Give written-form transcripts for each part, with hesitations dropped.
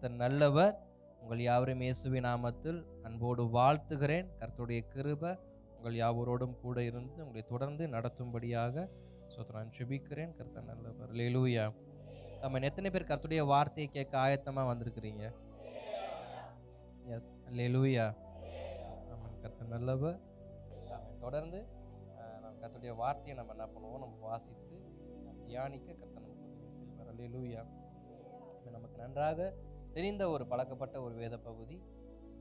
கர்த்தர் நல்லவர். உங்கள் யாவரும் இயேசுவின் நாமத்தில் அன்போடு வாழ்த்துகிறேன். கர்த்தருடைய கிருபை உங்கள் யாவரோடும் கூட இருந்து உங்களை தொடர்ந்து நடத்தும்படியாக நான் ஜெபிக்கிறேன். கர்த்தர் நல்லவர். அல்லேலூயா. நம்ம எத்தனை பேர் கர்த்தருடைய வார்த்தையை கேட்க ஆயத்தமா வந்திருக்கிறீங்க? எஸ், அல்லேலூயா. ஆமாம், கர்த்தர் நல்லவர். தொடர்ந்து நம்ம கர்த்தருடைய வார்த்தையை நம்ம என்ன பண்ணுவோம், நம்ம வாசித்து தியானிக்க கர்த்தர் நமக்கு உதவி செய்வார். அல்லேலூயா. நமக்கு நன்றாக தெரிந்த ஒரு பழக்கப்பட்ட ஒரு வேத பகுதி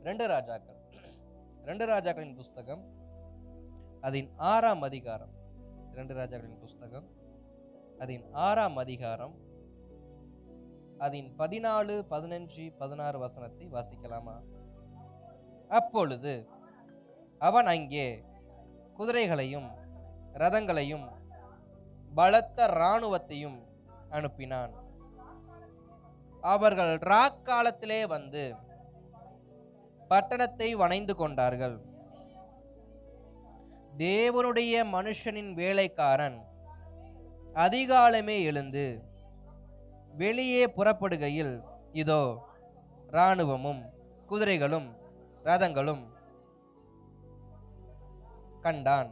2 ராஜாக்கள். 2 ராஜாக்களின் புஸ்தகம் அதன் 6ஆம் அதிகாரம். 2 ராஜாக்களின் புஸ்தகம் அதன் 6ஆம் அதிகாரம் அதன் 14, 15, 16 வசனத்தை வாசிக்கலாமா? அப்பொழுது அவன் அங்கே குதிரைகளையும் ரதங்களையும் பலத்த இராணுவத்தையும் அனுப்பினான். அவர்கள் ராக்காலத்திலே வந்து பட்டணத்தை வணைந்து கொண்டார்கள். தேவனுடைய மனுஷனின் வேலைக்காரன் அதிகாலமே எழுந்து வெளியே புறப்படுகையில் இதோ இராணுவமும் குதிரைகளும் ரதங்களும் கண்டான்.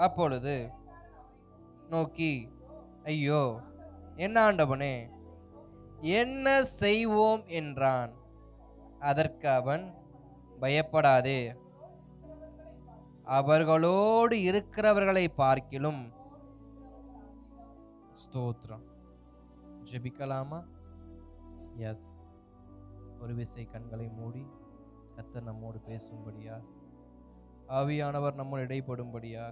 அப்பொழுது நோக்கி, ஐயோ என் ஆண்டவனே, என்ன செய்வோம் என்றான். அதற்கு அவன், பயப்படாதே, அவர்களோடு இருக்கிறவர்களை பார்க்கிலும். ஸ்தோத்திரம். ஜெபிக்கலாமா? எஸ், ஒரு விசை கண்களை மூடி கர்த்தர் நம்மோடு பேசும்படியா, ஆவியானவர் நம்மோடு இடைப்படும்படியா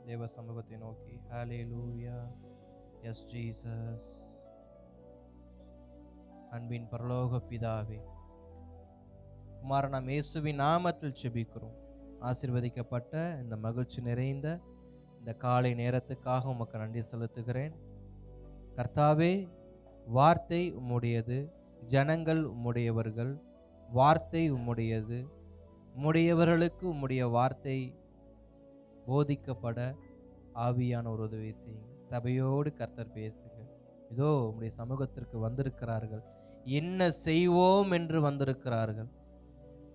தேவ சமூகத்தை நோக்கி ஹல்லேலூயா. S Jesus. அன்பின் பரலோக பிதாவே, குமாரனாம் இயேசுவின் நாமத்தில் ஜெபிக்கிறோம். ஆசீர்வதிக்கப்பட்ட இந்த மகிழ்ச்சி நிறைந்த இந்த காலை நேரத்துக்காக உமக்கு நன்றி செலுத்துகிறேன். கர்த்தாவே, வார்த்தை உம்முடையது, ஜனங்கள் உம்முடையவர்கள், வார்த்தை உம்முடையது. உம்முடையவர்களுக்கு உம்முடைய வார்த்தை போதிக்கப்பட ஆவியான ஒரு உதவி செய்யுங்க. சபையோடு கர்த்தர் பேசுங்க. இதோ உம்முடைய சமூகத்திற்கு வந்திருக்கிறார்கள், என்ன செய்வோம் என்று வந்திருக்கிறார்கள்.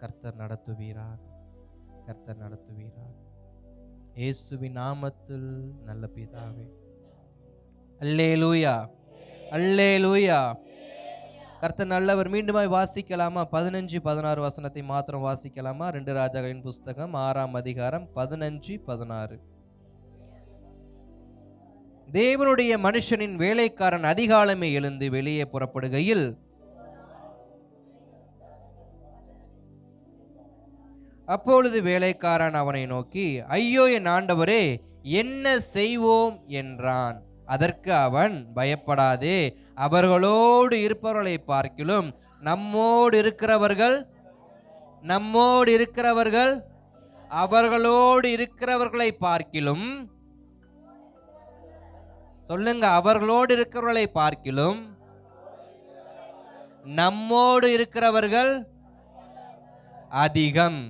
கர்த்தர் நடத்துவீராக, கர்த்தர் நடத்துவீராக. இயேசுவின் நாமத்தில் நல்ல பிதாவே. அல்லேலூயா, அல்லேலூயா. கர்த்தர் நல்லவர். மீண்டுமாய் வாசிக்கலாமா? 15, 16 வசனத்தை மாத்திரம் வாசிக்கலாமா? 2 ராஜாக்களின் புஸ்தகம் 6ஆம் அதிகாரம் 15, 16. தேவனுடைய மனுஷனின் வேலைக்காரன் அதிகாலமே எழுந்து வெளியே புறப்படுகையில் அப்பொழுது வேலைக்காரன் அவனை நோக்கி, ஐயோ என் ஆண்டவரே, என்ன செய்வோம் என்றான். அதற்கு அவன், பயப்படாதே, அவர்களோடு இருப்பவர்களை பார்க்கிலும் நம்மோடு இருக்கிறவர்கள் அவர்களோடு இருக்கிறவர்களை பார்க்கிலும், சொல்லுங்க, அவர்களோடு இருக்கிறவர்களை பார்க்கிலும் நம்மோடு இருக்கிறவர்கள் அதிகம்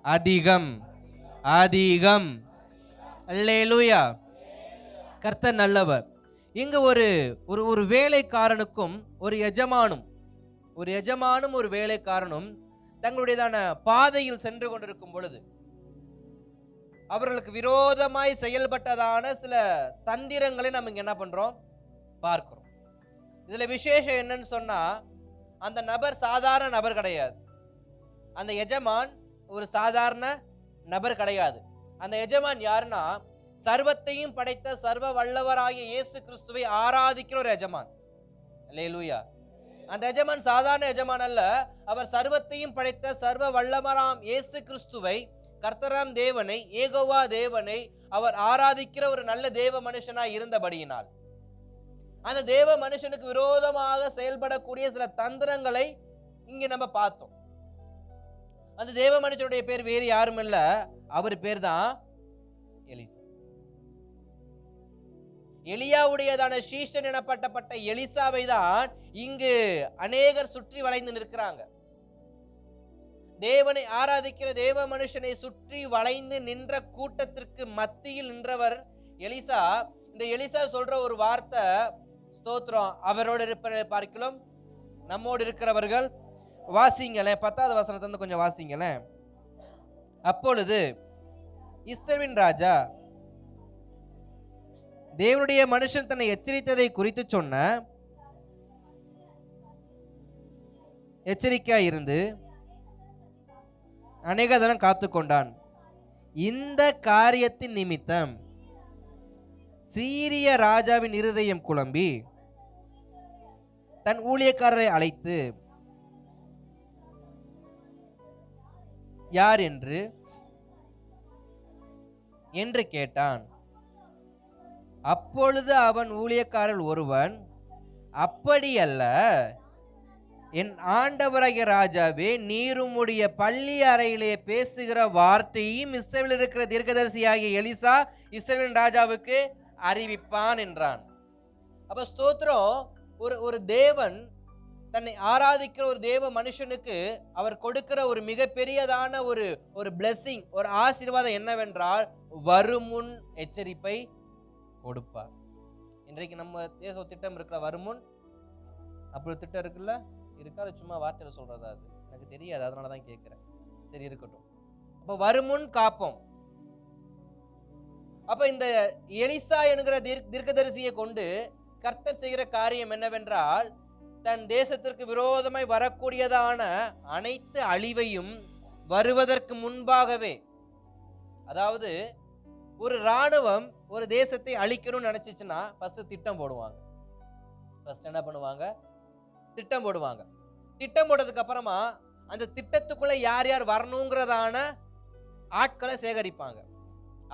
அதிகம் அதிகம். அல்லேலூயா. கர்த்தர் நல்லவர். இங்க ஒரு வேலைக்காரனுக்கும் ஒரு எஜமானும் ஒரு வேலைக்காரனும் தங்களுடையதான பாதையில் சென்று கொண்டிருக்கும் பொழுது அவர்களுக்கு விரோதமாய் செயல்பட்டதான சில தந்திரங்களை நம்ம இங்க என்ன பண்றோம், பார்க்கிறோம். இதுல விசேஷம் என்னன்னு சொன்னா, அந்த நபர் சாதாரண நபர் கிடையாது. அந்த எஜமான் ஒரு சாதாரண நபர் கிடையாது. அந்த எஜமான் யாருன்னா, சர்வத்தையும் படைத்த சர்வ வல்லவராகிய இயேசு கிறிஸ்துவை ஆராதிக்கிற ஒரு எஜமான். அல்லேலூயா. அந்த எஜமான் சாதாரண எஜமான் அல்ல. அவர் சர்வத்தையும் படைத்த சர்வ வல்லவராம் இயேசு கிறிஸ்துவை, கர்த்தராம் தேவனை, ஏகோவா தேவனை அவர் ஆராதிக்கிற ஒரு நல்ல தேவ மனுஷனாய் இருந்தபடியினால் அந்த தேவ மனுஷனுக்கு விரோதமாக செயல்படக்கூடிய சில தந்திரங்களை இங்க நம்ம பார்த்தோம். அந்த தேவ மனுஷனுடைய பேர் வேறு யாரும் இல்ல, அவர் பேர் தான் எலிசா. எலியாவுடையதான சீஷன் எனப்பட்ட எலிசாவை தான் இங்கு அநேகர் சுற்றி வளைந்து நிற்கிறாங்க. தேவனை ஆராதிக்கிற தேவ மனுஷனை சுற்றி வளைந்து நின்ற கூட்டத்திற்கு மத்தியில் நின்றவர் எலிசா. இந்த எலிசா சொல்ற ஒரு வார்த்தை, ஸ்தோத்திரம், அவரோடு இருப்பவர்களை பார்க்கிலும் நம்மோடு இருக்கிறவர்கள் வாசிங்களேன், 10வது வசனத்திலிருந்து கொஞ்சம் வாசிங்களேன். அப்பொழுது இஸ்ரவேலின் ராஜா தேவனுடைய மனுஷன் தன்னை எச்சரித்ததை குறித்து சொன்ன எச்சரிக்கையா இருந்து அநேக தரம் காத்து கொண்டான். இந்த காரியத்தின் நிமித்தம் சீரிய ராஜாவின் இருதயம் குழம்பி தன் ஊழியக்காரரை அழைத்து யார் என்று கேட்டான். அப்பொழுது அவன் ஊழியக்காரர் ஒருவன், அப்படியல்ல என் ஆண்டவராகிய ராஜாவே, நீருமுடைய பள்ளி அறையிலே பேசுகிற வார்த்தையும் இஸ்ரவேலில் இருக்கிற தீர்க்கதரிசியாகிய எலிசா இஸ்ரவேலின் ராஜாவுக்கு அறிவிப்பான் என்றான். அப்ப ஸ்தோத்திரம், ஒரு தேவன் தன்னை ஆராதிக்கிற ஒரு தேவ மனுஷனுக்கு அவர் கொடுக்கிற ஒரு மிகப்பெரியதான ஒரு பிளெஸிங், ஒரு ஆசீர்வாதம் என்னவென்றால் வருமுன் எச்சரிப்பை கொடுப்பார். இன்றைக்கு நம்ம தேச திட்டம் இருக்கிற வருமுன் அப்படி திட்டம் இருக்குல்ல, இருக்காது, சும்மா வார்த்தையில சொல்றதா? அது எனக்கு தெரியாது, அதனாலதான் கேட்கிறேன். சரி, இருக்கட்டும். அப்ப வருமுன் காப்போம். அப்ப இந்த எலிசா என்கிற தீர்க்கதரிசியை கொண்டு கர்த்தர் செய்கிற காரியம் என்னவென்றால், தன் தேசத்திற்கு விரோதமாய் வரக்கூடியதான அனைத்து அழிவையும் வருவதற்கு முன்பாகவே, அதாவது ஒரு ராணுவம் ஒரு தேசத்தை அழிக்கணும்னு நினைச்சிச்சுன்னா ஃபர்ஸ்ட் திட்டம் போடுவாங்க. ஃபர்ஸ்ட் என்ன பண்ணுவாங்க? திட்டம் போடுவாங்க. திட்டம் போட்டதுக்கு அப்புறமா அந்த திட்டத்துக்குள்ள யார் யார் வரணுங்கிறதான ஆட்களை சேகரிப்பாங்க.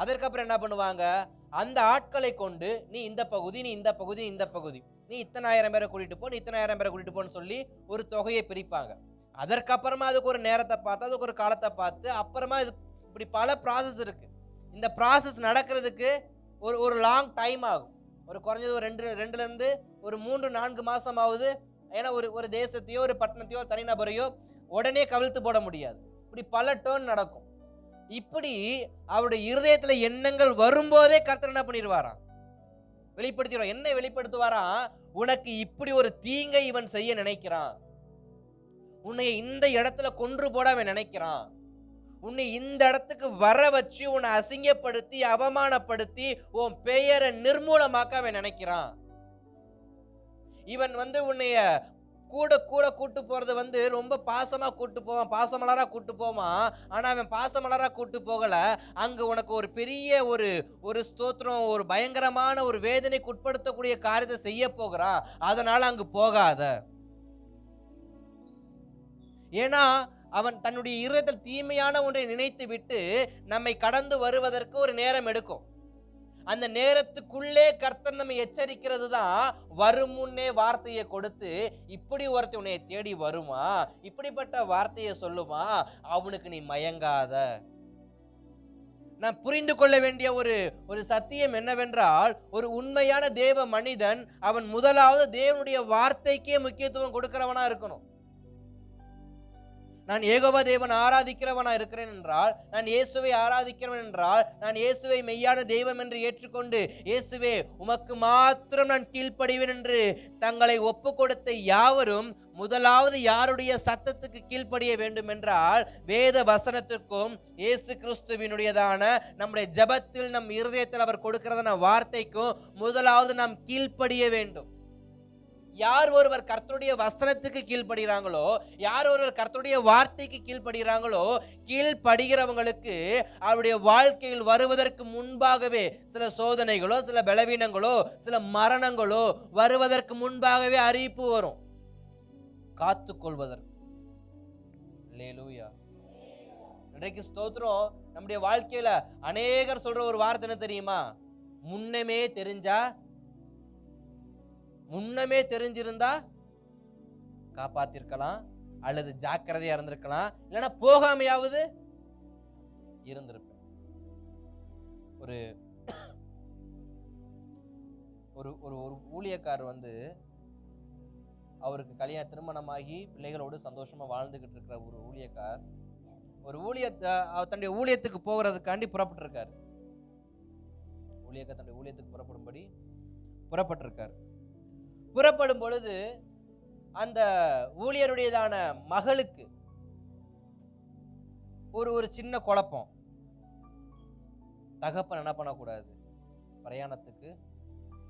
அதற்கப்புறம் என்ன பண்ணுவாங்க? அந்த ஆட்களை கொண்டு நீ இந்த பகுதி, நீ இந்த பகுதி, இந்த பகுதி, நீ இத்தனை ஆயிரம் பேரை கூட்டிட்டு போ, நீ இத்தனை ஆயிரம் பேரை கூட்டிட்டு போன்னு சொல்லி ஒரு தொகையை பிரிப்பாங்க. அதற்கப்புறமா அதுக்கு ஒரு நேரத்தை பார்த்து, அதுக்கு ஒரு காலத்தை பார்த்து, அப்புறமா இது இப்படி பல ப்ராசஸ் இருக்கு. இந்த ப்ராசஸ் நடக்கிறதுக்கு ஒரு லாங் டைம் ஆகும். ஒரு குறைஞ்சது ஒரு 2 ஒரு 3-4 மாசம் ஆகுது. ஏன்னா ஒரு தேசத்தையோ ஒரு பட்டணத்தையோ தனிநபரையோ உடனே கவிழ்த்து போட முடியாது. இப்படி பல டேர்ன் நடக்கும். இப்படி அவருடைய இருதயத்துல எண்ணங்கள் வரும்போதே கர்த்தர் என்ன பண்ணிடுவாராம்? வெளிப்படுத்திடுவார். என்ன வெளிப்படுத்துவாராம்? உனக்கு இப்படி ஒரு தீங்கை இவன் செய்ய நினைக்கிறான், உன்னை இந்த இடத்துல கொன்று போட அவன் நினைக்கிறான், உன்னை இந்த இடத்துக்கு வர வச்சு உன்னை அசிங்கப்படுத்தி அவமானப்படுத்தி உன் பெயரை நிர்மூலமாக்க அவன் நினைக்கிறான். இவன் உன்னைய கூட கூட கூட்டு போறது ரொம்ப பாசமா கூட்டு போவான், பாசமலரா கூட்டு போவான். ஆனா அவன் பாசமலரா கூட்டு போகல, அங்க உனக்கு ஒரு பெரிய ஒரு ஸ்தோத்திரம், ஒரு பயங்கரமான ஒரு வேதனைக்கு உட்படுத்தக்கூடிய காரியத்தை செய்ய போகிறான். அதனால அங்கு போகாத. ஏன்னா அவன் தன்னுடைய இருதயத்தில் தீமையான ஒன்றை நினைத்து விட்டு நம்மை கடந்து வருவதற்கு ஒரு நேரம் எடுக்கும். அந்த நேரத்துக்குள்ளே கர்த்தர் நம்மை எச்சரிக்கிறது தான் வரும் முன்னே வார்த்தையை கொடுத்து, இப்படி ஒருத்தன் உன்னை தேடி வருமா, இப்படிப்பட்ட வார்த்தையை சொல்லுமா, அவனுக்கு நீ மயங்காத. நான் புரிந்து கொள்ள வேண்டிய ஒரு சத்தியம் என்னவென்றால், ஒரு உண்மையான தேவ மனிதன் அவன் முதலாவது தேவனுடைய வார்த்தைக்கே முக்கியத்துவம் கொடுக்கிறவனா இருக்கணும். நான் யெகோவா தேவன் ஆராதிக்கிறவனா இருக்கிறேன் என்றால், நான் இயேசுவை ஆராதிக்கிறவன் என்றால், நான் இயேசுவை மெய்யான தெய்வம் என்று ஏற்றுக்கொண்டு, இயேசுவே உமக்கு மாத்திரம் நான் கீழ்ப்படிவேன் என்று தங்களை ஒப்பு கொடுத்த யாவரும் முதலாவது யாருடைய சத்தத்துக்கு கீழ்ப்படிய வேண்டும் என்றால், வேத வசனத்திற்கும் இயேசு கிறிஸ்துவினுடையதான நம்முடைய ஜெபத்தில் நம் இருதயத்தில் அவர் கொடுக்கிறதான வார்த்தைக்கும் முதலாவது நாம் கீழ்ப்படிய வேண்டும். யார் ஒருவர் கர்த்தருடைய வசனத்துக்கு கீழ்ப்படுகிறாங்களோ, யார் ஒருவர் கர்த்தருடைய வார்த்தைக்கு கீழ்ப்படுகிறாங்களோ, கீழ்ப்படுகிறவங்களுக்கு அவருடைய வாழ்க்கையில் வருவதற்கு முன்பாகவே சில சோதனைகளோ, சில பலவீனங்களோ, சில மரணங்களோ வருவதற்கு முன்பாகவே அறிவிப்பு வரும், காத்துக்கொள்வதற்கு. அல்லேலூயா. இன்றைக்கு ஸ்தோத்திரம், நம்முடைய வாழ்க்கையில அநேகர் சொல்ற ஒரு வார்த்தை என்ன தெரியுமா? முன்னமே தெரிஞ்சிருந்தா காப்பாத்திருக்கலாம், அல்லது ஜாக்கிரதையா இருந்திருக்கலாம், இல்லைன்னா போகாமையாவது இருந்திருப்பேன். ஒரு ஒரு ஒரு ஊழியக்காரர் அவருக்கு திருமணமாகி பிள்ளைகளோடு சந்தோஷமா வாழ்ந்துகிட்டு இருக்கிற ஒரு ஊழியக்கார் தன்னுடைய ஊழியத்துக்கு போகிறதுக்காண்டி புறப்பட்டிருக்காரு. தன்னுடைய ஊழியத்துக்கு புறப்படும்படி புறப்பட்டிருக்காரு. புறப்படும் பொழுது அந்த ஊழியருடையதான மகளுக்கு ஒரு சின்ன குழப்பம். தகப்பன் என்ன பண்ணக்கூடாது, பிரயாணத்துக்கு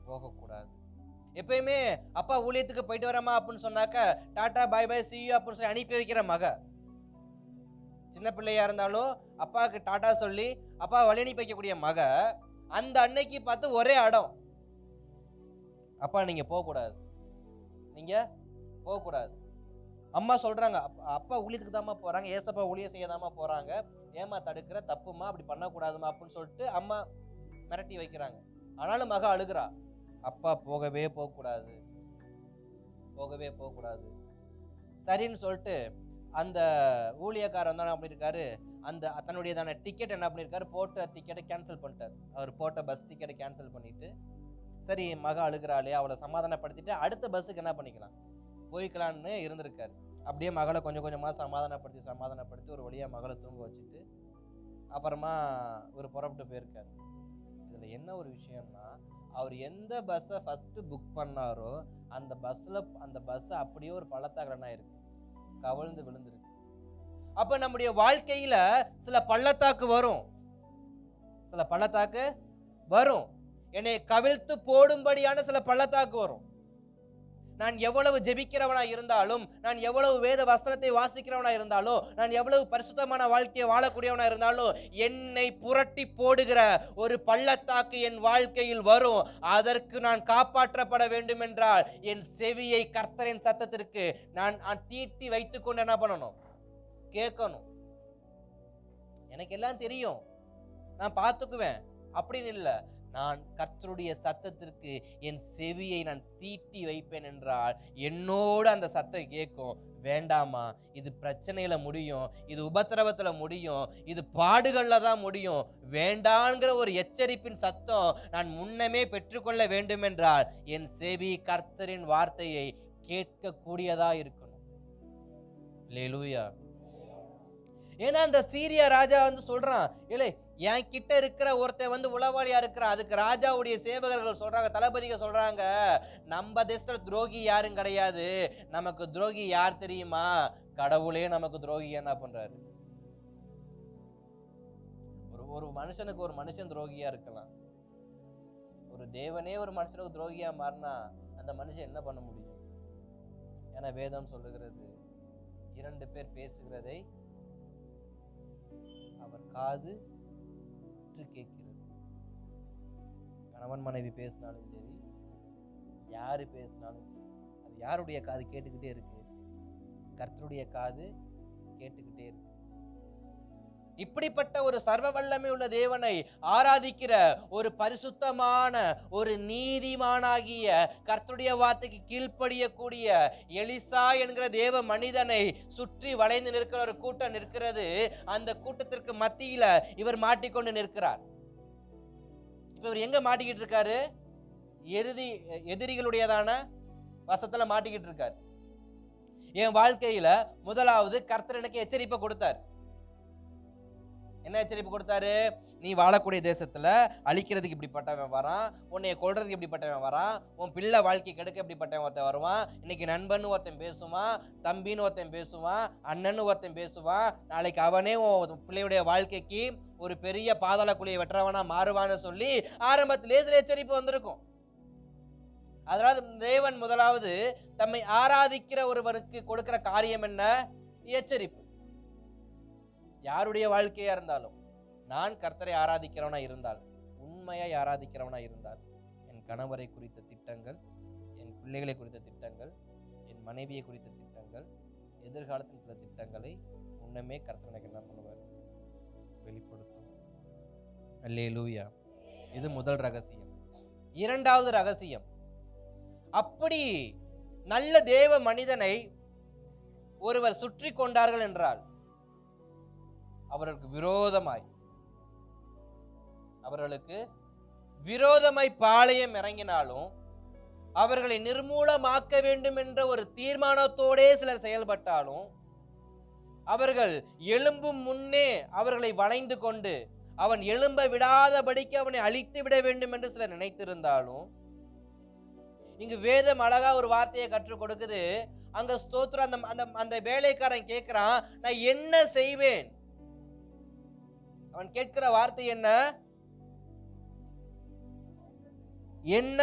போகக்கூடாது. எப்பயுமே அப்பா ஊழியத்துக்கு போயிட்டு வரமா அப்படின்னு சொன்னாக்க tata bye bye see you அப்படின்னு சொல்லி அனுப்பி வைக்கிற மக. சின்ன பிள்ளையா இருந்தாலும் அப்பாவுக்கு டாடா சொல்லி அப்பா வழி அனுப்பி வைக்கக்கூடிய மக அந்த அன்னைக்கு பார்த்து ஒரே அடம், அப்பா நீங்க போகக்கூடாது, நீங்க போகக்கூடாது. அம்மா சொல்றாங்க, அப்பா ஊழியத்துக்கு தாம்மா போறாங்க, ஏசப்பா ஊழியம் செய்யதாமா போறாங்க, ஏமா தடுக்கிற, தப்புமா, அப்படி பண்ணக்கூடாதுமா அப்படின்னு சொல்லிட்டு அம்மா மிரட்டி வைக்கிறாங்க. ஆனாலும் மக அழுகிறா, அப்பா போகவே போகக்கூடாது, போகவே போகக்கூடாது. சரின்னு சொல்லிட்டு அந்த ஊழியக்காரன் தான் அப்படி இருக்காரு, அந்த தன்னுடையதான டிக்கெட் என்ன பண்ணிருக்காரு, போட்ட டிக்கெட்டை கேன்சல் பண்ணிட்டார். அவர் போட்ட பஸ் டிக்கெட்டை கேன்சல் பண்ணிட்டு, சரி மக அழுகிறாளே அவளை சமாதானப்படுத்திட்டு அடுத்த பஸ்ஸுக்கு என்ன பண்ணிக்கலாம் போய்க்கலான்னு இருந்திருக்காரு. அப்படியே மகளை கொஞ்சம் கொஞ்சமா சமாதானப்படுத்தி ஒரு வழியா மகளை தூங்க வச்சுட்டு அப்புறமா ஒரு புறப்பட்டு போயிருக்காரு. இதுல என்ன ஒரு விஷயம்னா, அவர் எந்த பஸ்ஸை ஃபர்ஸ்ட் புக் பண்ணாரோ அந்த பஸ் அப்படியே ஒரு பள்ளத்தாக்குலனா இருக்கு, கவிழ்ந்து விழுந்திருக்கு. அப்ப நம்முடைய வாழ்க்கையில சில பள்ளத்தாக்கு வரும், சில பள்ளத்தாக்கு வரும், என்னை கவிழ்த்து போடும்படியான சில பள்ளத்தாக்கு வரும். நான் எவ்வளவு ஜெபிக்கிறவனா இருந்தாலும், நான் எவ்வளவு வேத வசனத்தை வாசிக்கிறவனா இருந்தாலும், நான் எவ்வளவு பரிசுத்தமான வாழ்க்கையை வாழக்கூடியவனா இருந்தாலும், என்னை புரட்டி போடுகிற ஒரு பள்ளத்தாக்கு என் வாழ்க்கையில் வரும். அதற்கு நான் காப்பாற்றப்பட வேண்டும் என்றால் என் செவியை கர்த்தரின் சத்தத்திற்கு நான் தீட்டி வைத்துக் கொண்டு என்ன பண்ணணும், கேட்கணும். எனக்கு எல்லாம் தெரியும், நான் பார்த்துக்குவேன் அப்படின்னு இல்லை, நான் கர்த்தருடைய சத்தத்திற்கு என் செவியை நான் தீட்டி வைப்பேன் என்றால் என்னோடு அந்த சத்தம் கேட்கும். வேண்டாமா, இது பிரச்சனையில முடியும், இது உபத்திரவத்துல முடியும், இது பாடுகள்ல தான் முடியும், வேண்டாங்கிற ஒரு எச்சரிப்பின் சத்தம் நான் முன்னமே பெற்றுக்கொள்ள வேண்டும் என்றால் என் செவி கர்த்தரின் வார்த்தையை கேட்கக்கூடியதா இருக்கணும். அல்லேலூயா. ஏன்னா அந்த சீரியா ராஜா சொல்றான், இல்லை என் கிட்ட இருக்கிற ஒருத்தன் உளவாளியா இருக்கிறான். அதுக்கு ராஜாவுடைய சேவகர்கள் சொல்றாங்க, தளபதிகள் சொல்றாங்க, நம்ம தேசத்துல துரோகி யாரும் கிடையாது, நமக்கு துரோகி யார் தெரியுமா, கடவுளே நமக்கு துரோகி என்ன பண்றாரு. ஒரு மனுஷனுக்கு ஒரு மனுஷன் துரோகியா இருக்கலாம், ஒரு தேவனே ஒரு மனுஷனுக்கு துரோகியா மாறினா அந்த மனுஷன் என்ன பண்ண முடியும்? ஏன்னா வேதம் சொல்லுகிறது, 2 பேர் பேசுகிறதை அவர் காது கேட்கிறது. கணவன் மனைவி பேசினாலும் சரி, யாரு பேசினாலும் சரி, அது யாருடைய காது கேட்டுக்கிட்டே இருக்கு, கர்த்தருடைய காது கேட்டுக்கிட்டே இருக்கு. இப்படிப்பட்ட ஒரு சர்வ வல்லமை உள்ள தேவனை ஆராதிக்கிற ஒரு பரிசுத்தமான ஒரு நீதிமானாகிய கர்த்தருடைய வார்த்தைக்கு கீழ்ப்படியக்கூடிய எலிசா என்கிற தேவ மனிதனை சுற்றி வளைந்து நிற்கிற ஒரு கூட்டம் நிற்கிறது. அந்த கூட்டத்திற்கு மத்தியில இவர் மாட்டிக்கொண்டு நிற்கிறார். இப்ப இவர் எங்க மாட்டிக்கிட்டு இருக்காரு? எதிரிகளுடையதான வசத்துல மாட்டிக்கிட்டு இருக்காரு. என் வாழ்க்கையில முதலாவது கர்த்தர் எனக்கு எச்சரிப்பை கொடுத்தார். என்ன எச்சரிப்பு கொடுத்தாரு? நீ வாழக்கூடிய தேசத்துல அழிக்கிறதுக்கு இப்படிப்பட்டவன் வரான், உன்னைய கொல்றதுக்கு இப்படிப்பட்டவன் வரான், உன் பிள்ளை வாழ்க்கை கெடுக்க இப்படிப்பட்டவன் ஒருத்தன் வருவான், இன்னைக்கு நண்பன்னு ஒருத்தன் பேசுவான், தம்பின்னு ஒருத்தன் பேசுவான், அண்ணன்னு ஒருத்தன் பேசுவான், நாளைக்கு அவனே உன் பிள்ளையுடைய வாழ்க்கைக்கு ஒரு பெரிய பாதாள குழியை வெட்டுறவனா மாறுவான்னு சொல்லி ஆரம்பத்திலே சில எச்சரிப்பு வந்திருக்கும். அதனால தேவன் முதலாவது தம்மை ஆராதிக்கிற ஒருவனுக்கு கொடுக்கிற காரியம் என்ன? எச்சரிப்பு. யாருடைய வாழ்க்கையா இருந்தாலும், நான் கர்த்தரை ஆராதிக்கிறவனா இருந்தால், உண்மையாய் ஆராதிக்கிறவனா இருந்தால், என் கணவரை குறித்த திட்டங்கள், என் பிள்ளைகளை குறித்த திட்டங்கள், என் மனைவியை குறித்த திட்டங்கள், எதிர்காலத்தில் சில திட்டங்களை முன்னமே கர்த்தர் எனக்கு என்ன பண்ணுவார்? வெளிப்படுத்தும். அல்லேலூயா. இது முதல் ரகசியம். இரண்டாவது ரகசியம், அப்படி நல்ல தேவ மனிதனை ஒருவர் சுற்றி கொண்டார்கள் என்றால் அவர்களுக்கு விரோதமாய் பாளையம் இறங்கினாலும், அவர்களை நிர்மூலமாக்க வேண்டும் என்ற ஒரு தீர்மானத்தோடே சிலர் செயல்பட்டாலும், அவர்கள் எழும்பும் முன்னே அவர்களை வளைந்து கொண்டு அவன் எழும்ப விடாதபடிக்கு அவனை அழித்து விட வேண்டும் என்று சிலர் நினைத்திருந்தாலும், இங்கு வேதம் அழகா ஒரு வார்த்தையை கற்றுக் கொடுக்குது, அங்க ஸ்தோத்திரம். அந்த அந்த அந்த வேலைக்காரன் கேட்கிறான், நான் என்ன செய்வேன்? அவன் கேட்கிற வார்த்தை என்ன? என்ன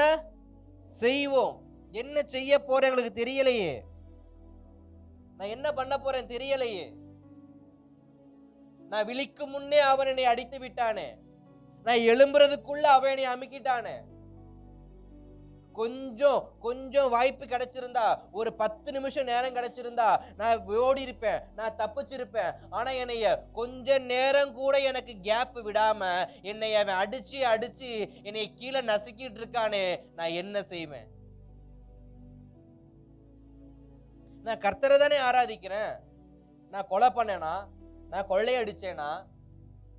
செய்வோம்? என்ன செய்ய போறேன் எங்களுக்கு தெரியலையே, நான் என்ன பண்ண போறேன் தெரியலையே, நான் விழிக்கும் முன்னே அவன் என்னை அடித்து விட்டானே, நான் எழும்புறதுக்குள்ள அவன் என்னை அமுக்கிட்டானே, கொஞ்சம் கொஞ்சம் வாய்ப்பு கிடைச்சிருந்தா, ஒரு 10 நிமிஷம் நேரம் கிடைச்சிருந்தா நான் ஓடி இருப்பேன், நான் தப்பிச்சிருப்பேன். ஆனா என்னைய கொஞ்ச நேரம் கூட எனக்கு கேப் விடாம என்னை அவன் அடிச்சு அடிச்சு என்னை கீழே நசுக்கிட்டு இருக்கானே, நான் என்ன செய்வேன்? நான் கர்த்தரை தானே ஆராதிக்கிறேன். நான் கொலை பண்ணேனா, நான் கொள்ளையடிச்சேனா,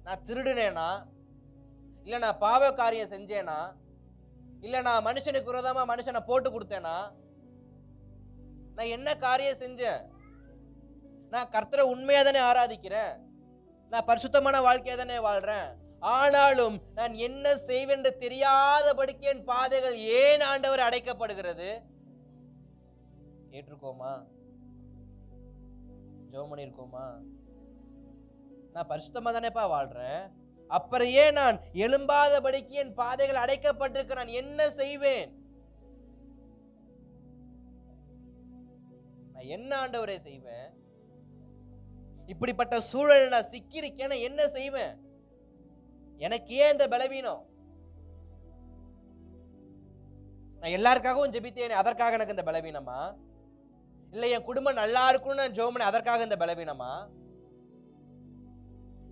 நான் திருடுனேனா, இல்ல நான் பாவ காரியம் செஞ்சேனா, இல்ல நான் மனுஷனுக்கு விரோதமா மனுஷனை போட்டு கொடுத்தேனா, நான் என்ன காரியம் செஞ்சேன்? நான் கர்த்தரை உண்மையா தானே ஆராதிக்கிறேன், நான் பரிசுத்தமான வாழ்க்கையா தானே வாழ்றேன். ஆனாலும் நான் என்ன செய்வேன் என்று தெரியாதபடிக்கு என் பாதைகள் ஏன் ஆண்டவர் அடைக்கப்படுகிறது? கேட்டிருக்கோமா? ஜெபம் பண்ணிருக்கோமா? நான் பரிசுத்தமா தானேப்பா வாழ்றேன், அப்புறம் ஏன் நான் எழும்பாதபடிக்கு என் பாதைகள் அடைக்கப்பட்டிருக்க? நான் என்ன செய்வேன்? நான் என்ன ஆண்டவரே செய்வேன்? இப்படிப்பட்ட சூழல் நான் சிக்கியிருக்கேன், என்ன செய்வேன்? எனக்கு ஏன் இந்த பலவீனம்? நான் எல்லாருக்காகவும் ஜெபித்தேன், அதற்காக எனக்கு இந்த பலவீனமா? இல்ல என் குடும்பம் நல்லா இருக்கும்னு நான் ஜெபம் பண்ணேன், அதற்காக இந்த பலவீனமா?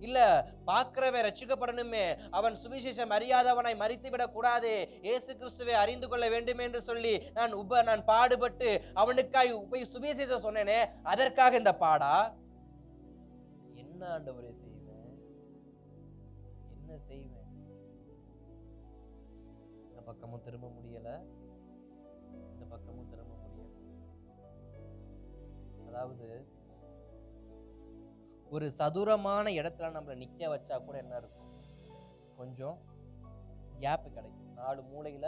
இல்ல பார்க்கிறவன் ரட்சிக்கப்படணுமே, அவன் சுவிசேஷம் அறியாதவனாய் மரித்து விடக் கூடாது, இயேசு கிறிஸ்துவை அறிந்து கொள்ள வேண்டும் என்று சொல்லி நான் பாடுபட்டு அவனுக்காய் போய் சுவிசேஷம் சொன்னேனே, அதற்காக இந்த பாடா? என்ன ஆண்டவரே செய்வேன்? என்ன செய்வேன்? இந்த பக்கமும் திரும்ப முடியல, இந்த பக்கமும் திரும்ப முடியல. அதாவது ஒரு சதுரமான இடத்துல நம்மளை நிக்க வச்சா கூட என்ன இருக்கும், கொஞ்சம் கேப் கிடைக்கும். 4 மூலையில,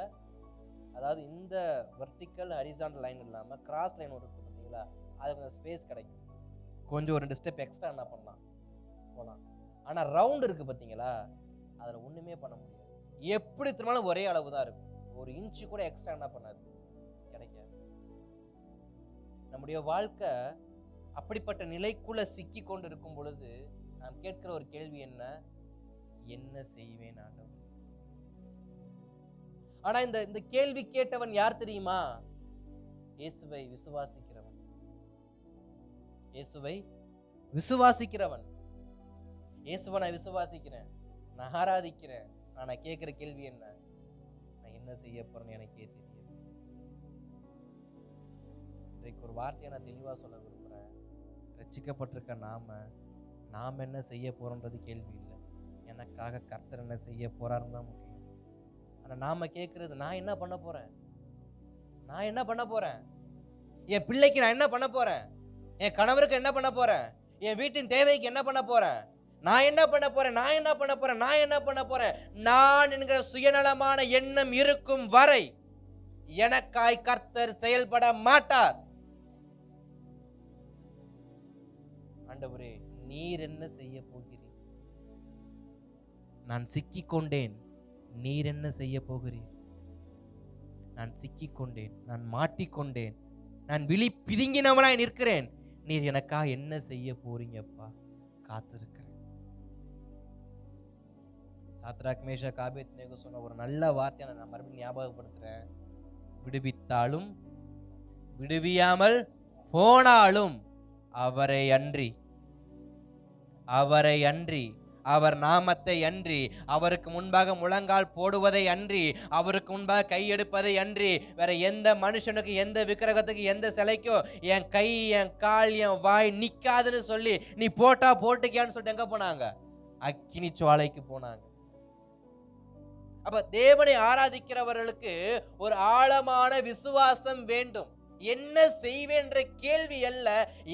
அதாவது இந்த வெர்டிக்கல் ஹரிசாண்டல் லைன் இல்லாம கிராஸ் லைன் இருக்கு பார்த்தீங்களா, அதுக்கு ஸ்பேஸ் கிடைக்கும். கொஞ்சம் ஒரு 2 ஸ்டெப் எக்ஸ்ட்ரா என்ன பண்ணலாம், போகலாம். ஆனா ரவுண்ட் இருக்கு பார்த்தீங்களா, அதுல ஒண்ணுமே பண்ண முடியாது. எப்படி திரும்பினாலும் ஒரே அளவு தான் இருக்கும், ஒரு இன்ச்சு கூட எக்ஸ்ட்ரா என்ன பண்ணாது, கிடைக்காது. நம்முடைய வாழ்க்கை அப்படிப்பட்ட நிலைக்குள்ள சிக்கி கொண்டு இருக்கும் பொழுது நாம் கேட்கிற ஒரு கேள்வி என்ன? என்ன செய்வேன் ஆண்டவரே? ஆனா இந்த கேள்வி கேட்டவன் யார் தெரியுமா? இயேசுவை விசுவாசிக்கிறவன். இயேசுவை விசுவாசிக்கிறவன். இயேசுவை நான் விசுவாசிக்கிறேன், நான் ஆராதிக்கிறேன். ஆனா கேட்கிற கேள்வி என்ன? நான் என்ன செய்ய போறேன்னு எனக்கே தெரியும். இன்றைக்கு ஒரு வார்த்தையை நான் தெளிவா சொல்ல விரும்புறேன். ரட்சிக்கப்பட்டிருக்க நாம என்ன செய்ய போறோன்றது கேள்வி இல்லை, எனக்காக கர்த்தர் என்ன செய்ய போறாருன்னு தான் முக்கியம். ஆனா நாம கேட்கறது, நான் என்ன பண்ண போறேன்? நான் என்ன பண்ண போறேன்? என் பிள்ளைக்கு நான் என்ன பண்ண போறேன்? என் கணவருக்கு என்ன பண்ண போறேன்? என் வீட்டின் தேவைக்கு என்ன பண்ண போறேன்? நான் என்ன பண்ண போறேன்? நான் என்ன பண்ண போறேன்? நான் என்ன பண்ண போறேன்? நான் என்கிற சுயநலமான எண்ணம் இருக்கும் வரை எனக்காய் கர்த்தர் செயல்பட மாட்டார். ஆண்டவரே, நீர் என்ன செய்ய போகிறீர்? நான் சிக்கிக் கொண்டேன், நீர் என்ன செய்ய போகிறீர்? நான் சிக்கிக் கொண்டேன், நான் மாட்டிக்கொண்டேன், நான் விழி பிதுங்கினவனாய் நிற்கிறேன், நீர் எனக்கா என்ன செய்ய போறீங்கப்பா? காத்திருக்கிறேன். சாத்ராக் மேஷாக் ஆபேத்நேகோ சொன்ன ஒரு நல்ல வார்த்தையை நான் மறுபடியும் ஞாபகப்படுத்துறேன். விடுவித்தாலும் விடுவியாமல் போனாலும் அவரை அன்றி, அவரை அன்றி, அவர் நாமத்தை அன்றி, அவருக்கு முன்பாக முழங்கால் போடுவதை அன்றி, அவருக்கு முன்பாக கையெடுப்பதை அன்றி வேற எந்த மனுஷனுக்கு, எந்த விக்கிரகத்துக்கு, எந்த சிலைக்கோ என் கை, என் கால், என் வாய் நிக்காதுன்னு சொல்லி நீ போட்டா போட்டுக்கியான்னு சொல்லிட்டு எங்க போனாங்க? அக்கினி சுவாலைக்கு போனாங்க. அப்ப தேவனை ஆராதிக்கிறவர்களுக்கு ஒரு ஆழமான விசுவாசம் வேண்டும். என்ன செய்வேன் என்ற கேள்வி அல்ல,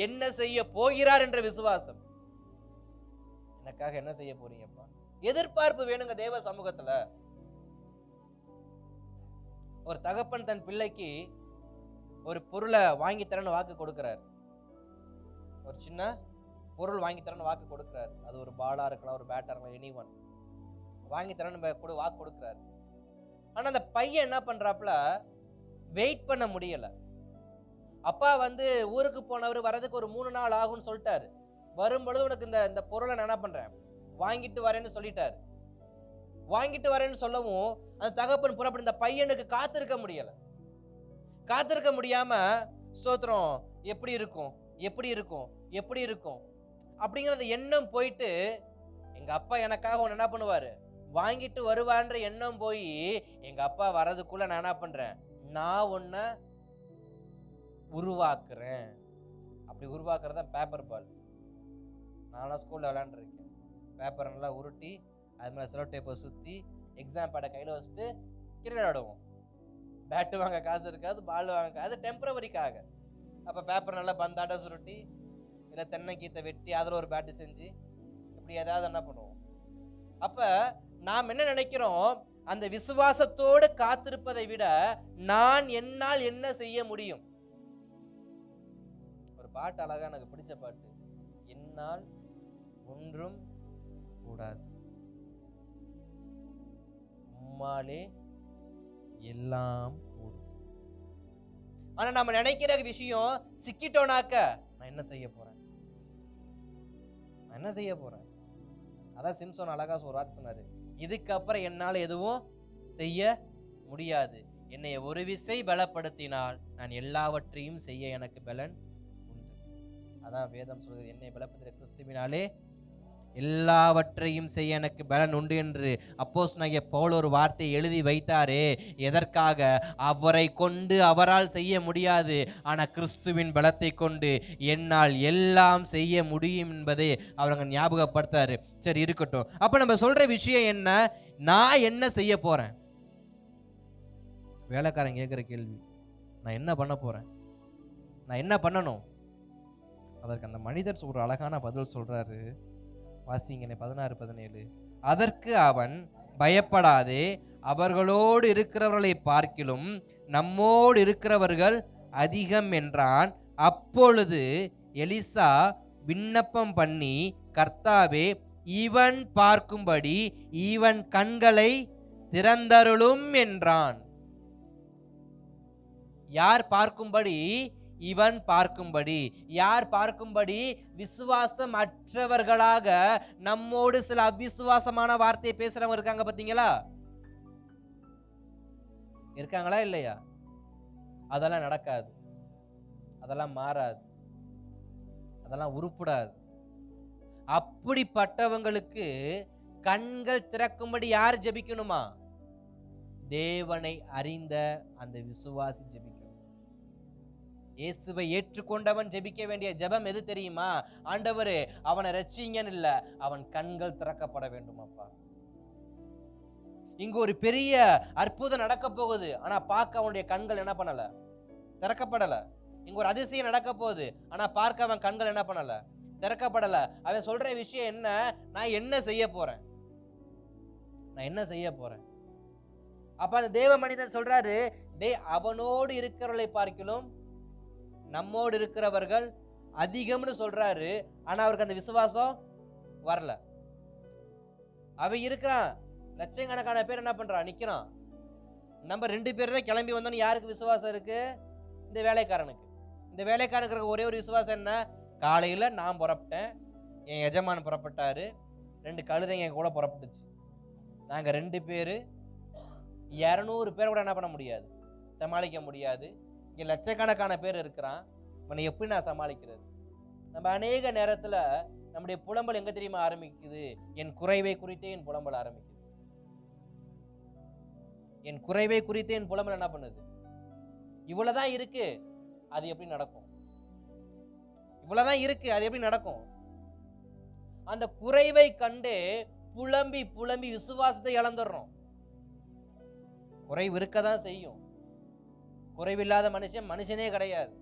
என்ன செய்ய போகிறார் என்ற விசுவாசம். எனக்காக என்ன செய்ய போறீங்கப்பா? எதிர்பார்ப்பு வேணுங்க தேவ சமூகத்துல. ஒரு தகப்பன் தன் பிள்ளைக்கு ஒரு பொருளை வாங்கி தரேன்னு வாக்கு கொடுக்கிறார். ஒரு சின்ன பொருள் வாங்கி தரேன்னு வாக்கு கொடுக்கிறார். அது ஒரு பாலா இருக்கலாம், ஒரு பேட்டா இருக்கலாம், எனிவன் வாங்கி தரேன்னு வாக்கு கொடுக்கிறார். ஆனா அந்த பையன் என்ன பண்றாப்புல, வெயிட் பண்ண முடியல. அப்பா ஊருக்கு போனவர் வரதுக்கு ஒரு 3 நாள் ஆகும்னு சொல்லிட்டாரு. வரும்பொழுது உனக்கு இந்த பொருளை நான் என்ன பண்றேன், வாங்கிட்டு வரேன்னு சொல்லிட்டாரு. வாங்கிட்டு வரேன்னு சொல்லவும் அந்த தகப்பன் புறப்பட்டு, இந்த பையனுக்கு காத்திருக்க முடியல. காத்திருக்க முடியாம ஸ்தோத்திரம் எப்படி இருக்கும் எப்படி இருக்கும் எப்படி இருக்கும் அப்படிங்கிற எண்ணம் போயிட்டு, எங்க அப்பா எனக்காக ஒன்னு என்ன பண்ணுவாரு, வாங்கிட்டு வருவான்ற எண்ணம் போய் எங்க அப்பா வர்றதுக்குள்ள நான் என்ன பண்றேன், நான் ஒன்ன உருவாக்குறேன். அப்படி உருவாக்குறதா பேப்பர் பால். நான்லாம் ஸ்கூல்ல விளையாண்டுருக்கேன். பேப்பர் நல்லா உருட்டி அது மேலே செலோ டேப்பை சுற்றி எக்ஸாம் பேடை கையில் வச்சுட்டு கிரிக்கெட் விளையாடுவோம். பேட்டு வாங்க காசு இருக்காது, பால் வாங்க காசு, டெம்பரவரிக்காக. அப்போ பேப்பர் நல்லா பந்தாட்ட சுருட்டி இல்லை தென்னை கீத்தை வெட்டி அதில் ஒரு பேட்டு செஞ்சு இப்படி ஏதாவது என்ன பண்ணுவோம். அப்போ நாம் என்ன நினைக்கிறோம், அந்த விசுவாசத்தோடு காத்திருப்பதை விட நான் என்னால் என்ன செய்ய முடியும். ஒரு பாட்டு அழகா எனக்கு பிடிச்ச பாட்டு, என்னால் ஒன்றும் கூடாது, உம்மாலே எல்லாம் கூடும். ஆனா நம்ம நினைக்கிற விஷயம், சிக்கிட்டோனாக்க நான் என்ன செய்ய போறேன், நான் என்ன செய்ய போறேன். அதான் சிம்சோன் அழகா ஒரு வார்த்தை சொன்னாரு, இதுக்கப்புறம் என்னால எதுவும் செய்ய முடியாது, என்னை ஒரு விசை பலப்படுத்தினால் நான் எல்லாவற்றையும் செய்ய எனக்கு பலன் உண்டு. அதான் வேதம் சொல்கிறது, என்னை பலப்படுத்துகிற கிறிஸ்துவினாலே எல்லாவற்றையும் செய்ய எனக்கு பலன் உண்டு என்று அப்போஸ்தலனாகிய பவுல் ஒரு வார்த்தையை எழுதி வைத்தாரே. எதற்காக? அவரை கொண்டு அவரால் செய்ய முடியாது, ஆனால் கிறிஸ்துவின் பலத்தை கொண்டு என்னால் எல்லாம் செய்ய முடியும் என்பதை அவங்க ஞாபகப்படுத்தாரு. சரி இருக்கட்டும். அப்ப நம்ம சொல்ற விஷயம் என்ன, நான் என்ன செய்ய போறேன். வேலைக்காரன் கேட்கிற கேள்வி, நான் என்ன பண்ண போறேன், நான் என்ன பண்ணணும். அதற்கு அந்த மனிதர் ஒரு அழகான பதில் சொல்றாரு. வாசிங்கனே 16-17. அதற்கு அவன், பயப்படாதே, அவர்களோடு இருக்கிறவர்களை பார்க்கிலும் நம்மோடு இருக்கிறவர்கள் அதிகம் என்றான். அப்பொழுது எலிசா விண்ணப்பம் பண்ணி, கர்த்தாவே, இவன் பார்க்கும்படி இவன் கண்களை திறந்தருளும் என்றான். யார் பார்க்கும்படி? இவன் பார்க்கும்படி. யார் பார்க்கும்படி? விசுவாசம் அற்றவர்களாக நம்மோடு சில அவிசுவாசமான வார்த்தையை பேசுறவங்க இருக்காங்க பாத்தீங்களா? இருக்காங்களா இல்லையா? அதெல்லாம் நடக்காது, அதெல்லாம் மாறாது, அதெல்லாம் உருப்படாது. அப்படிப்பட்டவங்களுக்கு கண்கள் திறக்கும்படி யார் ஜெபிக்கணுமா? தேவனை அறிந்த அந்த விசுவாசி ஜெபிக்கணும். இயேசுவை ஏற்றுக்கொண்டவன் ஜெபிக்க வேண்டிய ஜெபம் எது தெரியுமா? ஆண்டவரே, அவனை ரட்சிங்கன்னு இல்ல, அவன் கண்கள் திறக்கப்பட வேண்டும் அப்பா. இங்கு ஒரு பெரிய அற்புதம் நடக்க போகுது, ஆனா பார்க்க அவனுடைய கண்கள் என்ன பண்ணல, திறக்கப்படல. இங்க ஒரு அதிசயம் நடக்க போகுது, ஆனா பார்க்க அவன் கண்கள் என்ன பண்ணல, திறக்கப்படல. அவன் சொல்ற விஷயம் என்ன, நான் என்ன செய்ய போறேன், நான் என்ன செய்ய போறேன். அப்ப அந்த தேவ மனிதன் சொல்றாரு, அவனோடு இருக்கிறவர்களை பார்க்கிலும் நம்மோடு இருக்கிறவர்கள் அதிகம்னு சொல்றாரு. ஆனா அவருக்கு அந்த விசுவாசம் வரல. அவன் இருக்கிறான், லட்சக்கணக்கான பேர் என்ன பண்றான், நிக்கிறான். நம்ம 2 பேர் தான் கிளம்பி வந்தோம். யாருக்கு விசுவாசம் இருக்கு? இந்த வேலைக்காரனுக்கு. இந்த வேலைக்காரனுக்கு ஒரே ஒரு விசுவாசம் என்ன, காலையில நான் புறப்பட்டேன், என் எஜமான் புறப்பட்டாரு, 2 கழுதைங்க கூட புறப்பட்டுச்சு. நாங்க 2 பேரு 200 பேரை கூட என்ன பண்ண முடியாது, சமாளிக்க முடியாது. இங்க லட்சக்கணக்கான பேர் இருக்கிறான், இவனை எப்படி நான் சமாளிக்கிறது? நம்ம அநேக நேரத்துல நம்முடைய புலம்பல் எங்க தெரியுமா ஆரம்பிக்குது? என் குறைவை குறித்தே என் புலம்பல் ஆரம்பிக்குது. என் குறைவை குறித்தே என் புலம்பல் என்ன பண்ணுது? இவ்வளவுதான் இருக்கு, அது எப்படி நடக்கும்? இவ்வளவுதான் இருக்கு, அது எப்படி நடக்கும்? அந்த குறைவை கண்டு புலம்பி புலம்பி விசுவாசத்தை இழந்துடுறோம். குறைவு இருக்கதான் செய்யும். குறைவில்லாத மனுஷன் மனுஷனே கிடையாது.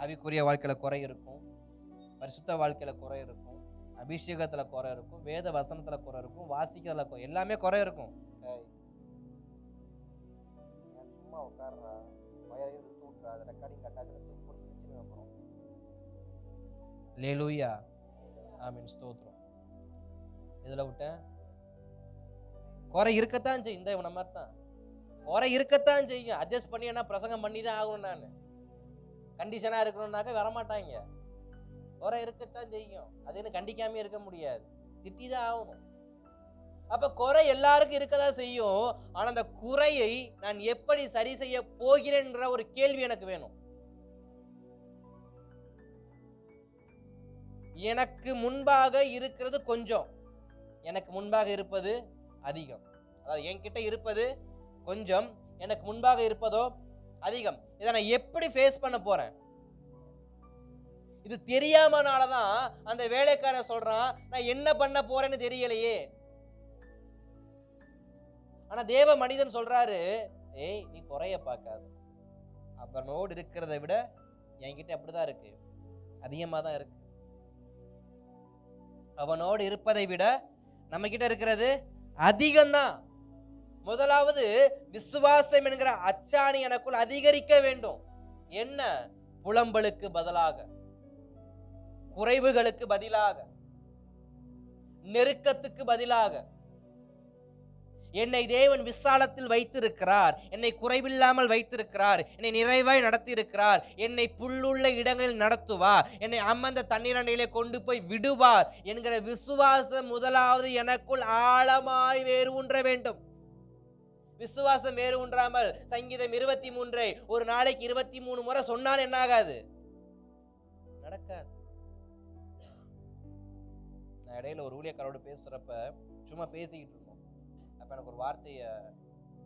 ஆவிக்குரிய வாழ்க்கையில குறை இருக்கும், பரிசுத்த வாழ்க்கையில குறை இருக்கும், அபிஷேகத்துல குறை இருக்கும், வேத வசனத்துல குறை இருக்கும், வாசிக்கிறதுல குறை, எல்லாமே குறை இருக்கும். சும்மா உட்கார்றா, வயலில் போட்டுறாது. ரெக்கார்டிங் கட்டாச்சு போட்டு அப்புறம் அல்லேலூயா ஆமென் ஸ்தோத்திரம். இதுல விட்டேன் குறை இருக்கத்தான் செய்யும். இந்த இவன மாதிரி தான் குறை இருக்கத்தான் செய்யும். அட்ஜஸ்ட் பண்ணி என்ன பிரசங்கம் பண்ணி தான் ஆகணும். நான் கண்டிஷனா இருக்கணும்னாக்க வரமாட்டாங்க. குறை இருக்கத்தான் செய்யும். அது என்ன கண்டிக்காம இருக்க முடியாது, திட்டிதான் ஆகணும். அப்ப குறை எல்லாருக்கும் இருக்கதான் செய்யும். ஆனா அந்த குறையை நான் எப்படி சரி செய்ய போகிறேன்ற ஒரு கேள்வி எனக்கு வேணும். எனக்கு முன்பாக இருக்கிறது கொஞ்சம், எனக்கு முன்பாக இருப்பது அதிகம். அதாவது என்கிட்ட இருப்பது கொஞ்சம், எனக்கு முன்பாக இருப்பதோ அதிகம். இதை நான் எப்படி ஃபேஸ் பண்ண போறேன்? இது தெரியாமனாலதான் அந்த வேலைக்காரன் சொல்றான், நான் என்ன பண்ண போறேன்னு தெரியலையே. ஆனா தேவ மனிதன் சொல்றாரு, ஏய் நீ குறைய பார்க்காத, அவனோடு இருக்கிறத விட என்கிட்ட அப்படிதான் இருக்கு, அதிகமா தான் இருக்கு. அவனோடு இருப்பதை விட நம்ம கிட்ட இருக்கிறது அதிகம்தான். முதலாவது விசுவாசம் என்கிற அச்சாணி எனக்குள் அதிகரிக்க வேண்டும். என்ன? புலம்பலுக்கு பதிலாக, குறைவுகளுக்கு பதிலாக, நெருக்கத்துக்கு பதிலாக என்னை தேவன் விசாலத்தில் வைத்திருக்கிறார், என்னை குறைவில்லாமல் வைத்திருக்கிறார், என்னை நிறைவாய் நடத்தி இருக்கிறார், என்னை புல்லுள்ள இடங்களில் நடத்துவார், என்னை அம்மந்த தண்ணீரண்டையிலே கொண்டு போய் விடுவார் என்கிற விசுவாசம் முதலாவது எனக்குள் ஆழமாய் வேறு ஊன்ற வேண்டும். விசுவாசம் வேறு ஊன்றாமல் சங்கீதம் 23 ஒரு நாளைக்கு 23 முறை சொன்னால் என்ன ஆகாது? நடக்காது. நான் இடையில ஒரு ஊழியக்காரோடு பேசுறப்ப சும்மா பேசிக்கிட்டு இருந்தோம். அப்ப எனக்கு ஒரு வார்த்தையை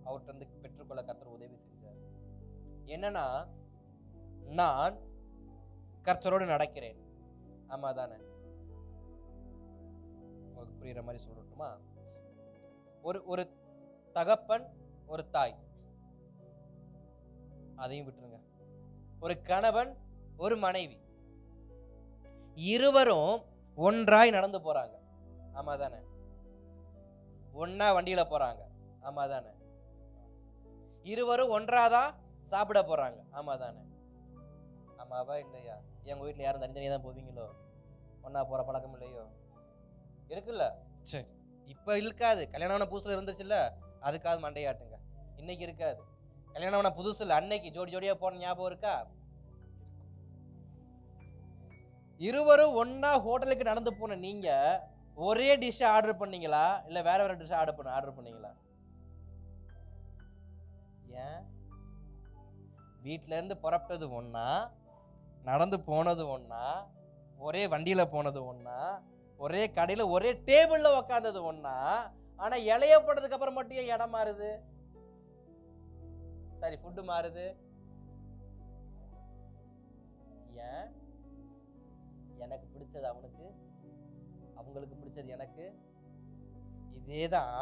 அவர்கிட்ட இருந்து பெற்றுக்கொள்ள கர்த்தர் உதவி செஞ்சார். என்னன்னா, நான் கர்த்தரோடு நடக்கிறேன். ஆமா தானே? உங்களுக்கு புரியுற மாதிரி சொல்லட்டுமா? ஒரு தகப்பன், ஒரு தாய், அதையும் விட்டுருங்க. ஒரு கணவன், ஒரு மனைவி, இருவரும் ஒன்றாய் நடந்து போறாங்க. ஆமா தானே? ஒன்னா வண்டியில போறாங்க. ஆமா தானே? இருவரும் ஒன்றாதான் சாப்பிட போறாங்க. ஆமா தானே? ஆமாவா இல்லையா? எங்க வீட்டுல யாரும் தனித்தனியா தான் போவீங்களோ? ஒன்னா போற பழக்கம் இல்லையோ? இருக்குல்ல? சரி, இப்ப இருக்காது. கல்யாணம் புதுசுல இருந்துச்சுல்ல, அதுக்காவது மண்டையாட்டுங்க. இன்னைக்கு இருக்காது. கல்யாணம் புதுசு இல்ல, அன்னைக்கு ஜோடி ஜோடியா போன ஞாபகம் இருக்கா? இருவரும் ஒன்னா ஹோட்டலுக்கு நடந்து போன நீங்க ஒரே டிஷ் ஆர்டர் பண்ணீங்களா, இல்ல வேற வேற டிஷ் ஆர்டர் பண்ணீங்களா? ஏன்? வீட்டுல இருந்து புறப்பட்டது ஒன்னா, நடந்து போனது ஒன்னா, ஒரே வண்டியில போனது ஒன்னா, ஒரே கடையில ஒரே டேபிள்ல உக்காந்தது ஒன்னா. ஆனா இலைய போட்டதுக்கு அப்புறம் மட்டும் ஏன் இடம் மாறுது? சரி, ஃபுட்டு மாறுது. ஏன்? எனக்கு பிடிச்சது அவனுக்கு, அவங்களுக்கு பிடிச்சது எனக்கு. இதேதான்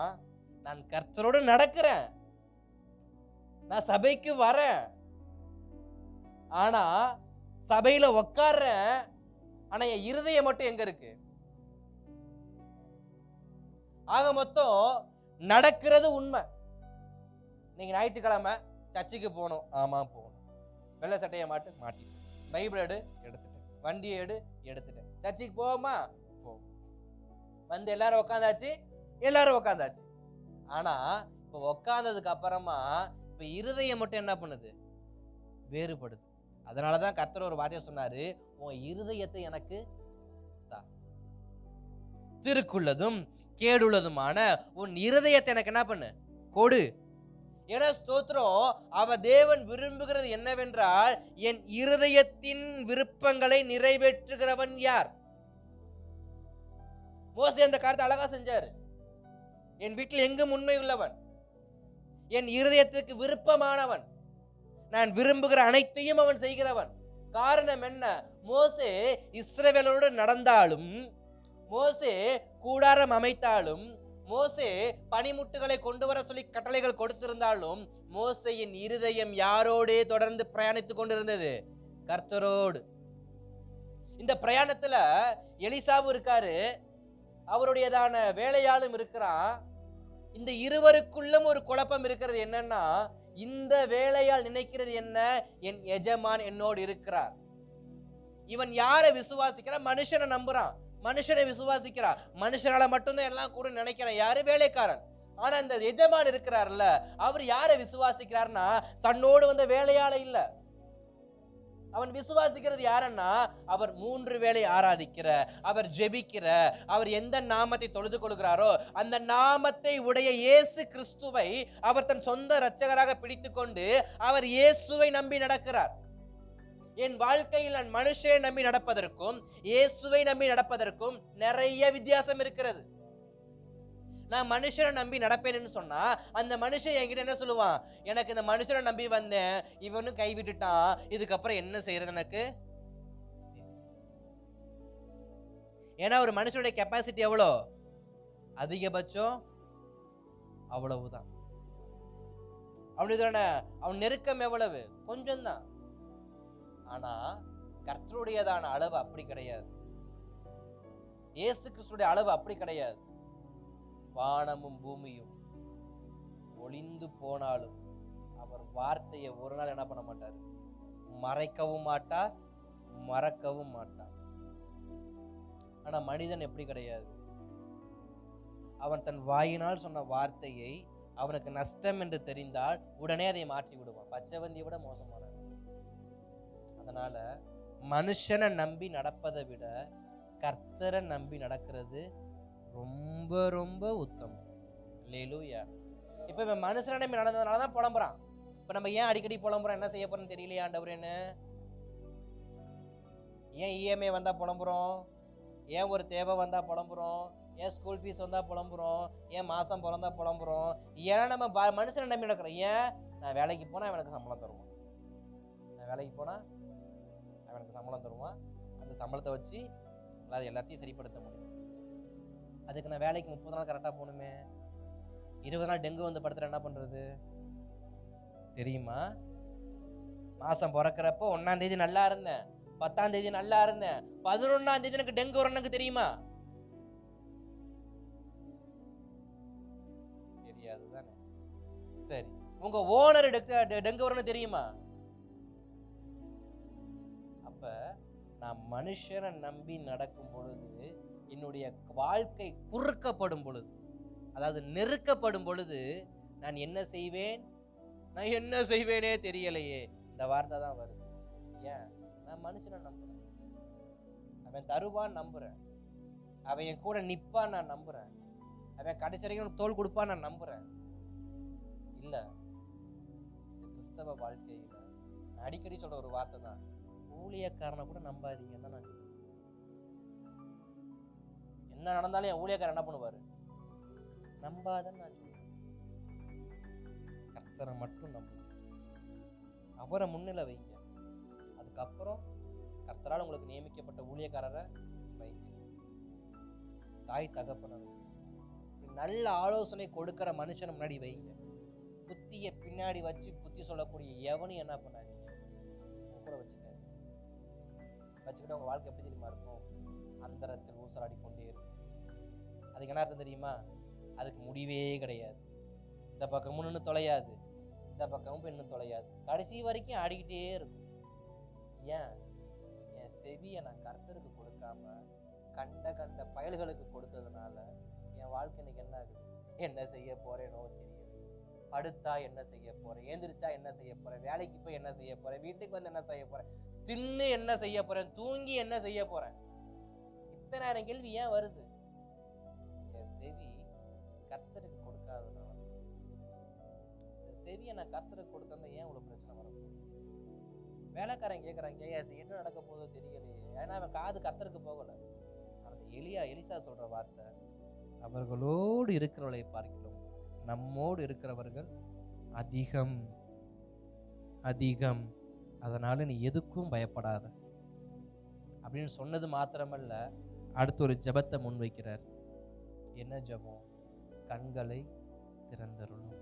நான் கர்த்தரோடு நடக்கிறேன், நான் சபைக்கு வரேன், ஆனா சபையில உட்கார்றேன், ஆனா என் இருதயம் மட்டும் எங்க இருக்கு? ஆக மொத்தம் நடக்கிறது உண்மை. நீங்க ஞாயிற்றுக்கிழமை சர்ச்சுக்கு போகணும். ஆமா போகணும். வெள்ளை சட்டையை மாட்டிட்டேன், பைபிள் எடுத்துட்டேன், வண்டியை எடுத்துட்டேன், சர்ச்சுக்கு போவோமா? வந்து எல்லாரும் உட்காந்தாச்சு. ஆனா இப்ப உட்கார்ந்ததுக்கு அப்புறமா இப்ப இருதயம் மட்டும் என்ன பண்ணுது? வேறுபடுது. அதனாலதான் கர்த்தர் ஒரு வார்த்தையை சொன்னாரு, உன் இருதயத்தை எனக்கு தா, திருக்குள்ளதும் கேடுள்ளதுமான உன் இருதயத்தை எனக்கு என்ன பண்ணு? கொடு. ஏன்னா ஸ்தோத்திரம், அவ தேவன் விரும்புகிறது என்னவென்றால், என் இருதயத்தின் விருப்பங்களை நிறைவேற்றுகிறவன் யார்? மோசே அந்த காரியத்தை அழகா செஞ்சாரு. என் வீட்டில் எங்கும் உண்மை உள்ளவன், என் இருதயத்துக்கு விருப்பமானவன், நான் விரும்புகிற அனைத்தையும் அவன் செய்கிறவன். காரணம் என்ன? மோசே இஸ்ரவேலோடு நடந்தாலும், மோசே கூடாரம் அமைத்தாலும், மோசே பனிமுட்டுகளை கொண்டு வர சொல்லி கட்டளைகள் கொடுத்திருந்தாலும், மோசேயின் இருதயம் யாரோடே தொடர்ந்து பிரயாணித்துக் கொண்டிருந்தது? கர்த்தரோடு. இந்த பிரயாணத்துல எலிசாவும் இருக்காரு, அவருடையதான வேலையாளும் இருக்கிறான். இந்த இருவருக்குள்ளும் ஒரு குழப்பம் இருக்கிறது. என்னன்னா, இந்த வேலையால் நினைக்கிறது என்ன? என் எஜமான் என்னோடு இருக்கிறார். இவன் யாரை விசுவாசிக்கிறான்? மனுஷனை நம்புறான், மனுஷனை விசுவாசிக்கிறான், மனுஷனால மட்டும்தான் எல்லாம் கூட நினைக்கிறான். யாரு? வேலைக்காரன். ஆனா இந்த எஜமான் இருக்கிறார்ல, அவர் யாரை விசுவாசிக்கிறார்னா தன்னோடு வந்த வேலையால இல்ல. அவன் விசுவாசிக்கிறது யாரன்னா, அவர் 3 வேளை ஆராதிக்கிற, அவர் ஜெபிக்கிற, அவர் எந்த நாமத்தை தொழுது கொள்கிறாரோ அந்த நாமத்தை உடைய இயேசு கிறிஸ்துவை அவர் தன் சொந்த இரட்சகராக பிடித்துக்கொண்டு அவர் இயேசுவை நம்பி நடக்கிறார். என் வாழ்க்கையில் நான் மனுஷனை நம்பி நடப்பதற்கும் இயேசுவை நம்பி நடப்பதற்கும் நிறைய வித்தியாசம் இருக்கிறது. நான் மனுஷனை நம்பி நடப்பேன்னு சொன்னா அந்த மனுஷன் என்கிட்ட என்ன சொல்லுவான்? எனக்கு இந்த மனுஷனை நம்பி வந்தேன், இவனும் கைவிட்டுட்டான், இதுக்கப்புறம் என்ன செய்யறது எனக்கு? ஏன்னா ஒரு மனுஷனுடைய கெப்பாசிட்டி எவ்வளோ? அதிகபட்சம் அவ்வளவுதான். அவன் நெருக்கம் எவ்வளவு? கொஞ்சம் தான். ஆனா கர்த்தருடையதான அளவு அப்படி கிடையாது. இயேசு கிறிஸ்துடைய அளவு அப்படி கிடையாது. வானமும் பூமியும் ஒளிந்து போனாலும் அவர் வார்த்தையை ஒரு நாள் என்ன பண்ண மாட்டார்? மறைக்கவும் மாட்டார், மறக்கவும் மாட்டார். ஆனா மனிதன் எப்படி கிடையாது. அவன் தன் வாயினால் சொன்ன வார்த்தையை அவனுக்கு நஷ்டம் என்று தெரிந்தால் உடனே அதை மாற்றி விடுவான். பச்சைவந்தியை விட மோசமான. அதனால மனுஷனை நம்பி நடப்பதை விட கர்த்தரை நம்பி நடக்கிறது ரொம்ப ரொம்ப உத்தமம். அல்லேலூயா. இப்ப இவன் மனுஷனை நம்பி நடந்ததுனாலதான் புலம்புறான். இப்ப நம்ம ஏன் அடிக்கடி புலம்புறோம்? என்ன செய்ய போறோம்னு தெரியலையா ஆண்டவரேன்னு? ஏன் இஎம்ஐ வந்தா புலம்புறோம்? ஏன் ஒரு தேவை வந்தா புலம்புறோம்? ஏன் ஸ்கூல் ஃபீஸ் வந்தா புலம்புறோம்? ஏன் மாசம் பிறந்தா புலம்புறோம்? ஏன்னா நம்ம மனுஷனை நம்பி நடக்கிறோம். ஏன்? நான் வேலைக்கு போனா எனக்கு சம்பளம் தருவான், நான் வேலைக்கு போனா அவனுக்கு சம்பளம் தருவான், அந்த சம்பளத்தை வச்சு எல்லாத்தையும் சரிப்படுத்த முடியும். அதுக்கு நான் வேலைக்கு 30 நாள் கரெக்டாக போகணுமே. 20 நாள் டெங்கு வந்து படுத்துற என்ன பண்றது தெரியுமா? மாசம் பிறக்கிறப்போ 1ஆம் தேதி நல்லா இருந்தேன், 10ஆம் தேதி நல்லா இருந்தேன், 11ஆம் தேதி எனக்கு டெங்கு வரும். எனக்கு தெரியுமா? தெரியாது தானே. சரி, உங்க ஓனர் டெங்கு வரும்னு தெரியுமா? அப்ப நான் மனுஷனை நம்பி நடக்கும் பொழுது, என்னுடைய வாழ்க்கை குறுக்கப்படும் பொழுது, அதாவது நெருக்கப்படும் பொழுது நான் என்ன செய்வேன்? நான் என்ன செய்வேனே தெரியலையே. இந்த வார்த்தை தான் வருது. ஏன்? நான் மனுஷனை நம்புறேன், அவன் தருவான் நம்புறேன், அவன் என் கூட நிப்பான் நான் நம்புறேன், அவன் கடைசி வரைக்கும் தோல் கொடுப்பான் நான் நம்புறேன். இல்ல, கிறிஸ்தவ வாழ்க்கையில நான் அடிக்கடி சொல்ற ஒரு வார்த்தை தான், ஊழியக்காரனை கூட நம்பாதீங்கன்னு தான் நான் சொல்றேன். என்ன நடந்தாலும் என் ஊழியக்காரன் என்ன பண்ணுவாரு? நம்பாதன்னு நான் சொல்றேன். கர்த்தரை மட்டும் நம்புங்க, அவரை முன்னிலை வைங்க. அதுக்கப்புறம் கர்த்தரால் உங்களுக்கு நியமிக்கப்பட்ட ஊழியக்காரரை வைங்க, தாய் தகப்பனை வைங்க, நல்ல ஆலோசனை கொடுக்கிற மனுஷனை முன்னாடி வைங்க. புத்திய பின்னாடி வச்சு புத்தி சொல்லக்கூடிய எவனும் என்ன பண்ணாதீங்க, கூட வச்சுக்காது. வச்சுக்கிட்டு உங்க வாழ்க்கை எப்படி தெரியுமா இருக்கும்? அந்தரத்தில் ஊசலாடி கொண்டே இருக்கும். அதுக்கு என்ன அர்த்தம் தெரியுமா? அதுக்கு முடிவே கிடையாது. இந்த பக்கமும் இன்னும் தொலையாது, இந்த பக்கமும் இன்னும் தொலையாது, கடைசி வரைக்கும் ஆடிக்கிட்டே இருக்கும். ஏன்? என் செவியை நான் கர்த்தருக்கு கொடுக்காம கண்ட கண்ட பயல்களுக்கு கொடுத்ததுனால என் வாழ்க்கை இன்னைக்கு என்ன ஆகுது? என்ன செய்ய போறேனோ தெரியல. படுத்தா என்ன செய்ய போறேன், எழுந்திரிச்சா என்ன செய்ய போறேன், வேலைக்கு போய் என்ன செய்ய போறேன், வீட்டுக்கு வந்து என்ன செய்ய போறேன், தின்னு என்ன செய்ய போறேன், தூங்கி என்ன செய்ய போறேன், இத்தனை கேள்வி ஏன் வருது? என் செவி கர்த்தருக்கு கொடுக்காததுனால. இந்த செவியை நான் கர்த்தருக்கு கொடுத்தா ஏன் இவ்வளவு பிரச்சனை வரப்போகுது? வேலைக்காரன் கேட்கறாங்க, என்ன நடக்க போதோ தெரியலையே. ஏன்னா அவன் காது கர்த்தருக்கு போகல. அந்த எலிசா சொல்ற வார்த்தை, அவர்களோடு இருக்கிறவர்களை பார்க்கிறோம் நம்மோடு இருக்கிறவர்கள் அதிகம் அதிகம், அதனால நீ எதுக்கும் பயப்படாத அப்படின்னு சொன்னது மாத்திரமல்ல, அடுத்து ஒரு ஜெபத்தை முன்வைக்கிறார். என்ன ஜெபம்? கண்களை திறந்தருளும்.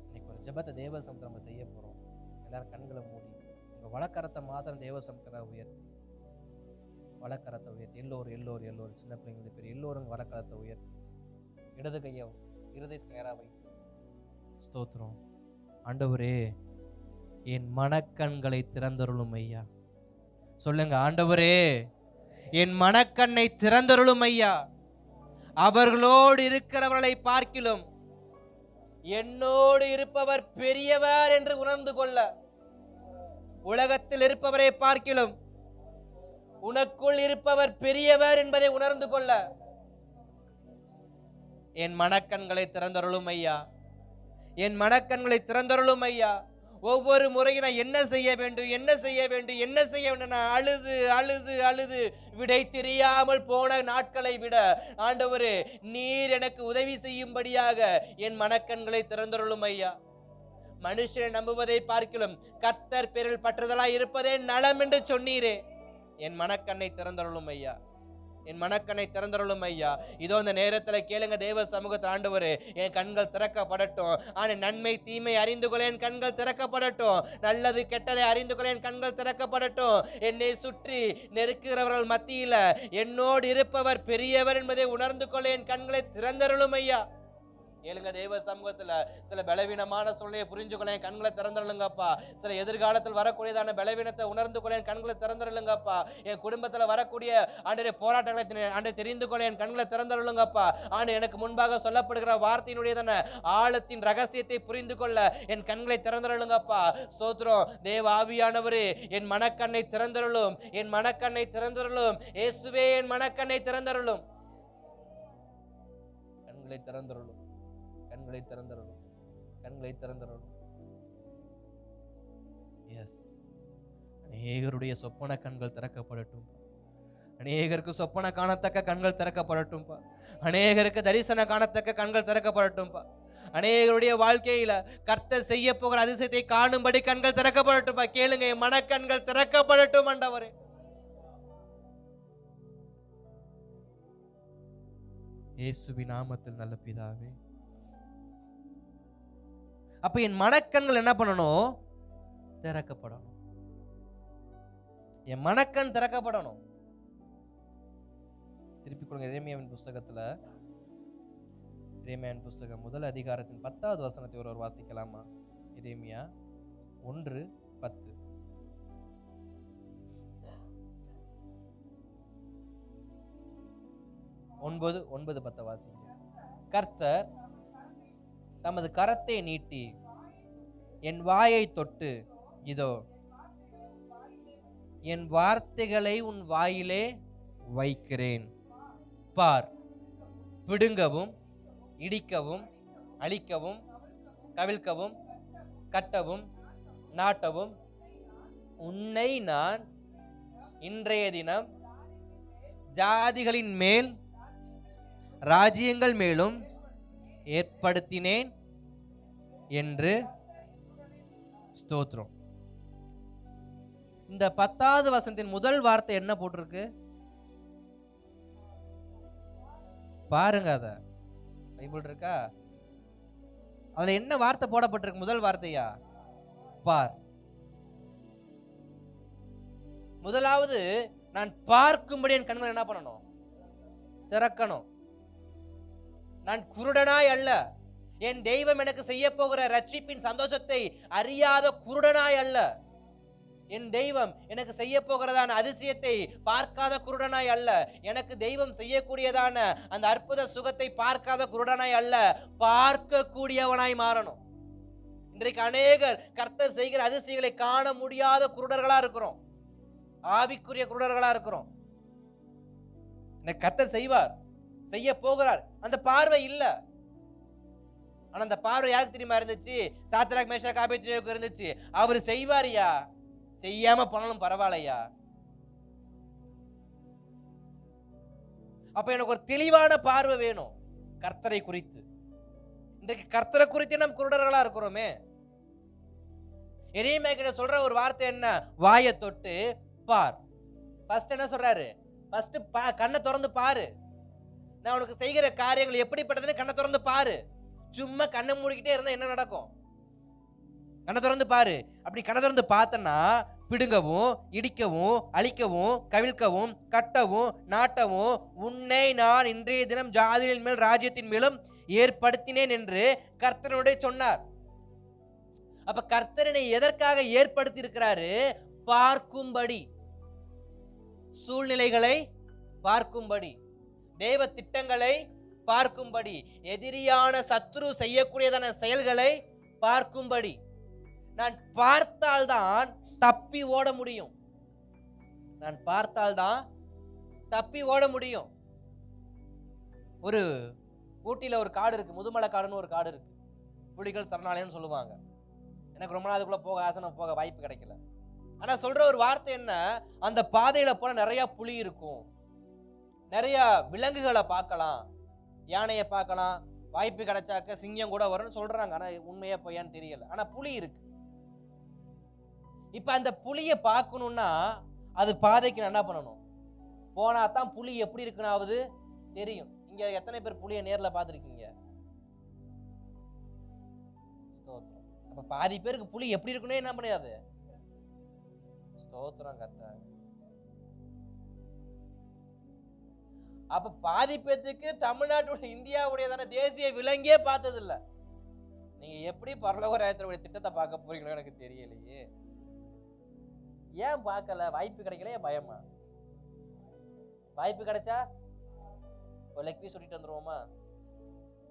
இன்னைக்கு ஒரு ஜெபத்தை தேவசமத்தை நம்ம செய்ய போறோம். எல்லாரும் கண்களை மூடி உங்க வலக்கரத்தை மாத்திரம் தேவசமத்தை உயர்த்தி, வலக்கரத்தை உயர்த்தி, எல்லோரும் சின்ன பிள்ளைங்க பேர் எல்லோரும் வலக்கரத்தை உயர்த்தி, இடது கையை இருதயத்துக்கு நேராக வைத்து ஸ்தோத்திரம் ஆண்டவரே என் மனக்கண்களை திறந்தருளும் ஐயா. சொல்லுங்க, ஆண்டவரே என் மனக்கண்ணை திறந்தருளும் ஐயா. அவர்களோடு இருக்கிறவர்களை பார்க்கிலும் என்னோடு இருப்பவர் பெரியவர் என்று உணர்ந்து கொள்ள, உலகத்தில் இருப்பவரை பார்க்கிலும் உனக்குள் இருப்பவர் பெரியவர் என்பதை உணர்ந்து கொள்ள என் மனக்கண்களை திறந்தருளும் ஐயா. என் மனக்கண்களை திறந்தருளும் ஐயா. ஒவ்வொரு முறையும் நான் என்ன செய்ய வேண்டும் நான் அழுது அழுது அழுது விடை தெரியாமல் போன நாட்களை விட ஆண்டவரே, நீர் எனக்கு உதவி செய்யும்படியாக என் மனக்கண்களை திறந்தருளும் ஐயா. மனுஷனை நம்புவதை பார்க்கிலும் கர்த்தர் பேரில் பற்றுதலாய் இருப்பதே நலம் என்று சொன்னீரே. என் மனக்கண்ணை திறந்தருளும் ஐயா. என் மனக்கண்ணை திறந்தருளும் ஐயா. இதோ இந்த நேரத்தில் கேளுங்க, தேவ சமூகத்தில் ஆண்டவரே, என் கண்கள் திறக்கப்படட்டும். ஆனால் நன்மை தீமை அறிந்து கொள்ள என் கண்கள் திறக்கப்படட்டும். நல்லது கெட்டதை அறிந்து கொள்ள என் கண்கள் திறக்கப்படட்டும். என்னை சுற்றி நெருக்குகிறவர்கள் மத்தியில் என்னோடு இருப்பவர் பெரியவர் என்பதை உணர்ந்து கொள்ள என் கண்களை திறந்தருளும் ஐயா. கேளுங்க, தேவ சமூகத்துல சில பலவீனமான சூழ்நிலையை புரிஞ்சு கொள்ள என் கண்களை திறந்துருங்கப்பா. சில எதிர்காலத்தில் வரக்கூடியதான பலவீனத்தை உணர்ந்து கொள்ள என் கண்களை திறந்துருங்கப்பா. என் குடும்பத்துல வரக்கூடிய ஆண்டவரே போராட்டங்களை ஆண்டு தெரிந்து கொள்ள என் கண்களை திறந்துருங்கப்பா. ஆண்டு எனக்கு முன்பாக சொல்லப்படுகிற வார்த்தையினுடையதான ஆழத்தின் ரகசியத்தை புரிந்து கொள்ள என் கண்களை திறந்துருங்கப்பா. ஸ்தோத்திரம். தேவ ஆவியானவரே, என் மனக்கண்ணை திறந்தருளும், என் மனக்கண்ணை திறந்தருளும். இயேசுவே, என் மனக்கண்ணை திறந்தருளும். கண்களை திறந்தருளும், கண்களை திறந்தருளும், கண்களை திறந்தருளும். எஸ், அநேகருடைய சொப்பன கண்கள் திறக்கப்படட்டும். அநேகருக்கு சொப்பன காணத்தக்க கண்கள் திறக்கப்படட்டும்பா. அநேகருக்கு தரிசன காணத்தக்க கண்கள் திறக்கப்படட்டும்பா. அநேகருடைய வாழ்க்கையில கர்த்தர் செய்ய போகிற அதிசயத்தை காணும்படி கண்கள் திறக்கப்படட்டும்பா. கேளுங்க, என் மனக்கண்கள் திறக்கப்படட்டும் ஆண்டவரே. இயேசுவின் நாமத்தில் நல்ல பிதாவே. அப்ப என் மனக்கண்கள் என்ன பண்ணணும்? திறக்கப்படணும். என் மனக்கண் திறக்கப்படணும். திருப்பி கொடுங்க. எரேமியாவின் புஸ்தகத்துல, எரேமியாவின் புஸ்தகம் 1 அதிகாரத்தின் 10வது வசனத்தை ஒருவர் வாசிக்கலாமா? எரேமியா 1:10. 9:10 வாசிங்க. கர்த்தர் தமது கரத்தை நீட்டி என் வாயை தொட்டு, இதோ என் வார்த்தைகளை உன் வாயிலே வைக்கிறேன், பார். பிடுங்கவும் இடிக்கவும் அழிக்கவும் கவிழ்க்கவும் கட்டவும் நாட்டவும் உன்னை நான் இன்றைய தினம் ஜாதிகளின் மேல் ராஜ்யங்கள் மேலும் ஏற்படுத்தினேன் என்று ஸ்தோத்திரம். இந்த 10வது வசனத்தின் முதல் வார்த்தை என்ன போட்டிருக்கு பாருங்க. அத பைபிள் இருக்கா? அதுல என்ன வார்த்தை போடப்பட்டிருக்கு? முதல் வார்த்தையா? பார். முதலாவது, நான் பார்க்கும்படி என் கண்கள் என்ன பண்ணணும்? திறக்கணும். நான் குருடனாய் அல்ல, என் தெய்வம் எனக்கு செய்ய போகிற ரட்சிப்பின் சந்தோஷத்தை அறியாத குருடனாய் அல்ல, என் தெய்வம் எனக்கு செய்ய போகிறதான அதிசயத்தை பார்க்காத குருடனாய் அல்ல, எனக்கு தெய்வம் செய்யக்கூடியதான அந்த அற்புத சுகத்தை பார்க்காத குருடனாய் அல்ல, பார்க்கக்கூடியவனாய் மாறணும். இன்றைக்கு அநேகர் கர்த்தர் செய்கிற அதிசயங்களை காண முடியாத குருடர்களா இருக்கிறோம், ஆவிக்குரிய குருடர்களா இருக்கிறோம். கர்த்தர் செய்வார், செய்ய போகிறார், அந்த பார்வை இல்ல. ஆனா அந்த பார்வை யாருக்கு தெரியுமா இருந்துச்சு? சாத்ராக் மேஷாக் ஆபேத்நேகோவுக்கு இருந்துச்சு. அவர் செய்வாரியா, செய்யாம போனாலும் பரவாயில்லையா. அப்ப எனக்கு ஒரு தெளிவான பார்வை வேணும் கர்த்தரை குறித்து. இன்றைக்கு கர்த்தரை குறித்து நம்ம குருடர்களா இருக்கிறோமே. எரேமியா கிட்ட சொல்ற ஒரு வார்த்தை என்ன? வாயை தொட்டு பார். ஃபர்ஸ்ட் என்ன சொல்றாரு? ஃபர்ஸ்ட் கண்ணை திறந்து பாரு. நான் உனக்கு செய்கிற காரியங்கள் எப்படிப்பட்டதுன்னு கண்ணை திறந்து பாரு. சும்மா கண்ணை மூடிக்கிட்டே இருந்தா என்ன நடக்கும்? கண்ணை திறந்து பாரு. அப்படி கண்ணை திறந்து பார்த்தனா பிடுங்கவும் இடிக்கவும் அழிக்கவும் கவிழ்க்கவும் கட்டவும் நாட்டவும் உன்னை நான் இன்றைய தினம் ஜாதிகளின் மேல் ராஜ்யத்தின் மேலும் ஏற்படுத்தினேன் என்று கர்த்தரோட சொன்னார். அப்ப கர்த்தரனை எதற்காக ஏற்படுத்தி இருக்கிறாரு? பார்க்கும்படி, சூழ்நிலைகளை பார்க்கும்படி, தேவ திட்டங்களை பார்க்கும்படி, எதிரியான சத்துரு செய்யக்கூடியதான செயல்களை பார்க்கும்படி. நான் பார்த்தால்தான் தப்பி ஓட முடியும். நான் பார்த்தால்தான் தப்பி ஓட முடியும். ஒரு ஊட்டியில ஒரு காடு இருக்கு, முதுமலை காடுன்னு ஒரு காடு இருக்கு. புலிகள் சரணாலயம்னு சொல்லுவாங்க. எனக்கு ரொம்ப நாள் அதுக்குள்ள போக ஆசை, போக வாய்ப்பு கிடைக்கல. ஆனா சொல்ற ஒரு வார்த்தை என்ன, அந்த பாதையில போன நிறைய புலி இருக்கும், நிறைய விலங்குகளை பார்க்கலாம், யானையை பார்க்கலாம், வாய்ப்பு கிடைச்சாக்க சிங்கம் கூட வரும்னு சொல்றாங்க. ஆனா உண்மையா பொய்யான்னு தெரியல. ஆனா புலி இருக்கு. இப்ப அந்த புலியை பார்க்கணும்னா அது பாதைக்கு என்ன பண்ணணும்? போனா தான் புலி எப்படி இருக்குனாவது தெரியும். இங்க எத்தனை பேர் புலியை நேர்ல பார்த்திருக்கீங்க? அப்ப பாதி பேருக்கு புலி எப்படி இருக்குன்னே என்ன பண்ணாது. ஸ்தோத்திரம் கர்த்தர். அப்ப பாதி பேத்துக்கு தமிழ்நாட்டுடைய இந்தியாவுடைய தேசிய விலங்கே பார்த்தது இல்ல. நீங்க எப்படி பரலோக ராஜ்யத்துடைய திட்டத்தை பார்க்க போறீங்களோ எனக்கு தெரியலையே. ஏன் பார்க்கல? வாய்ப்பு கிடைக்கல, பயமா? வாய்ப்பு கிடைச்சா ஒரு லெக் பீஸ் சொல்லிட்டு வந்துருவோமா?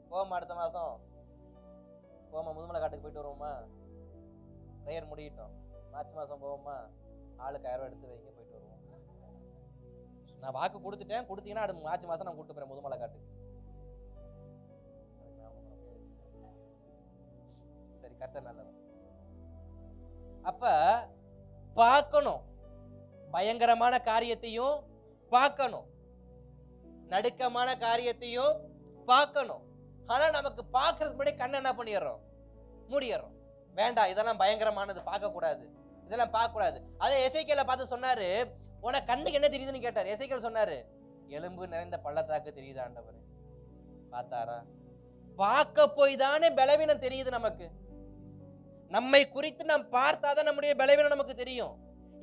போமா, அடுத்த மாசம் போமா, முதுமலை காட்டுக்கு போயிட்டு வருவோமா? பிரேயர் முடியட்டும், மார்ச் மாசம் போவோமா? ஆளுக்கு 1000 ரூபாய் எடுத்து வைங்க, போயிட்டு வருவோம். நான் வாக்கு கொடுத்துட்டேன், கொடுத்தீங்கன்னா அடுத்த மார்ச் மாசம் நான் கூட்டு போறேன் முதுமலை காட்டுக்கு. சரி, கர்த்தர் நல்லவர். அப்ப பார்க்கணும், பயங்கரமான காரியத்தையும் பார்க்கணும், நடுக்கமான காரியத்தையும் பார்க்கணும். ஆனா நமக்கு பார்க்கறதுக்கு முன்னாடி கண்ணை என்ன பண்ணிடுறோம்? மூடிடுறோம். வேண்டாம், இதெல்லாம் பயங்கரமானது, பார்க்க கூடாது, இதெல்லாம் பார்க்க கூடாது. அதே எசேக்கியேலை பார்த்து சொன்னாரு, உனக்கு கண்ணுக்கு என்ன தெரியுதுன்னு கேட்டார். எசேக்கியேல் சொன்னாரு, எலும்பு நிறைந்த பள்ளத்தாக்கு தெரியுது ஆண்டவரே. பார்த்தாரா? பார்க்க போய் தானே பலவீனம் தெரியுது நமக்கு. நம்மை குறித்து நாம் பார்த்தாதான் நம்முடைய பலவீனம் நமக்கு தெரியும்.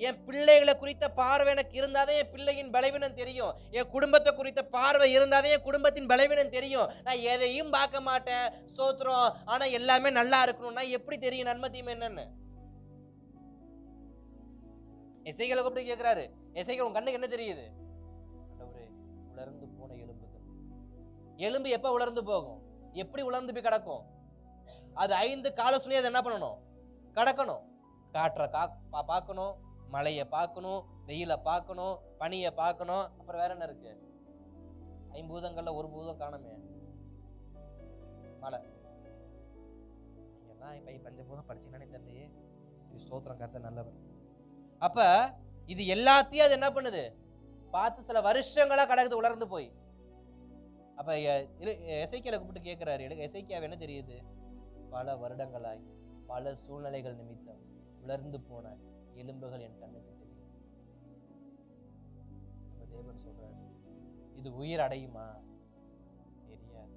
என் பிள்ளைகளை குறித்த பார்வை எனக்கு இருந்தாதான் என் பிள்ளையின் பலவீனம் தெரியும். என் குடும்பத்தை குறித்த பார்வை இருந்தாதான் என் குடும்பத்தின் பலவீனம் தெரியும். நான் எதையும் பார்க்க மாட்டேன், ஸ்தோத்திரம், ஆனா எல்லாமே நல்லா இருக்கணும்னா எப்படி தெரியும் நன்மை தீமை என்னன்னு? எசேக்கியேலை கூப்பிட்டு கேட்கிறாரு, எசேக்கியேல் உன் கண்ணுக்கு என்ன தெரியுது? ஆண்டவரே, உலர்ந்து போன எலும்புகள். எலும்பு எப்ப உலர்ந்து போகும்? எப்படி உலர்ந்து போய் கிடக்கும்? அது 5 கால சொல்லி அதை என்ன பண்ணணும்? கடக்கணும். காற்றை பார்க்கணும், மழையை பார்க்கணும், வெயிலை பார்க்கணும், பனியை பார்க்கணும். அப்புறம் வேற என்ன இருக்கு? 5 பூதங்கள்ல ஒரு பூதம் காணுமே, மழை. நீங்கெல்லாம் பஞ்சபூதம் படிச்சீங்கன்னானே தெரியலையே. ஸ்தோத்திரம், கர்த்தர் நல்லவர். அப்ப இது எல்லாத்தையும் அது என்ன பண்ணுது? பார்த்து சில வருஷங்களா கடக்குது உலர்ந்து போய். அப்ப எசேக்கியேலை கூப்பிட்டு கேட்கிறாரு, எசேக்கியாவை என்ன தெரியுது? பல வருடங்களாய் பல சூழ்நிலைகள் நிமித்தம் உலர்ந்து போன எலும்புகள் என் கண்ணுக்கு தெரியும். தேவன் சொல்றாரு, இது உயிர் அடையுமா? தெரியாது,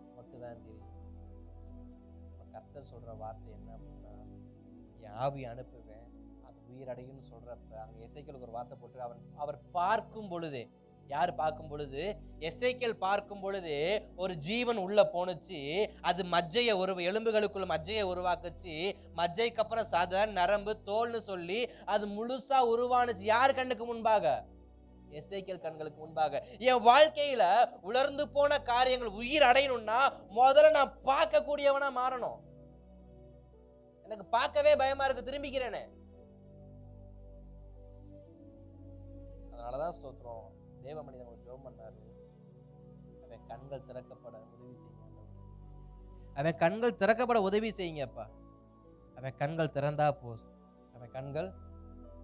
நமக்குதான் தெரியும். கர்த்தர் சொல்ற வார்த்தை என்ன அப்படின்னா, என் ஆவி அனுப்புவேன், அது உயிர் அடையும்னு சொல்றப்ப அங்க எசேக்கியேலுக்கு ஒரு வார்த்தை போட்டு, அவர் பார்க்கும் பொழுதே, யார் பார்க்கும் பொழுது? எசேக்கியேல் பார்க்கும் பொழுது ஒரு ஜீவன் உள்ள போனுச்சு. அது மஜ்ஜையை எலும்புகளுக்குள்ள மஜ்ஜையை உருவாக்குச்சு. மஜ்ஜைக்கு அப்புறம் சதை, நரம்பு, தோல்னு சொல்லி அது முழுசா உருவானுச்சு. யார் கண்ணுக்கு முன்பாக? எசேக்கியேல் கண்களுக்கு முன்பாக. என் வாழ்க்கையில உலர்ந்து போன காரியங்கள் உயிர் அடையணும்னா முதல்ல நான் பார்க்க கூடியவனா மாறணும். எனக்கு பார்க்கவே பயமா இருக்கு, திரும்பிக்கிறேனே. அதனாலதான் ஸ்தோத்திரம், தேவ மனிதன் ஒரு ஜெபம் பண்ணாரு, அவன் கண்கள் திறக்கப்பட உதவி செய்யுங்க. அவன் கண்கள் திறக்கப்பட உதவி செய்யுங்கப்பா. அவன் கண்கள் திறந்தா போதும், அவன் கண்கள்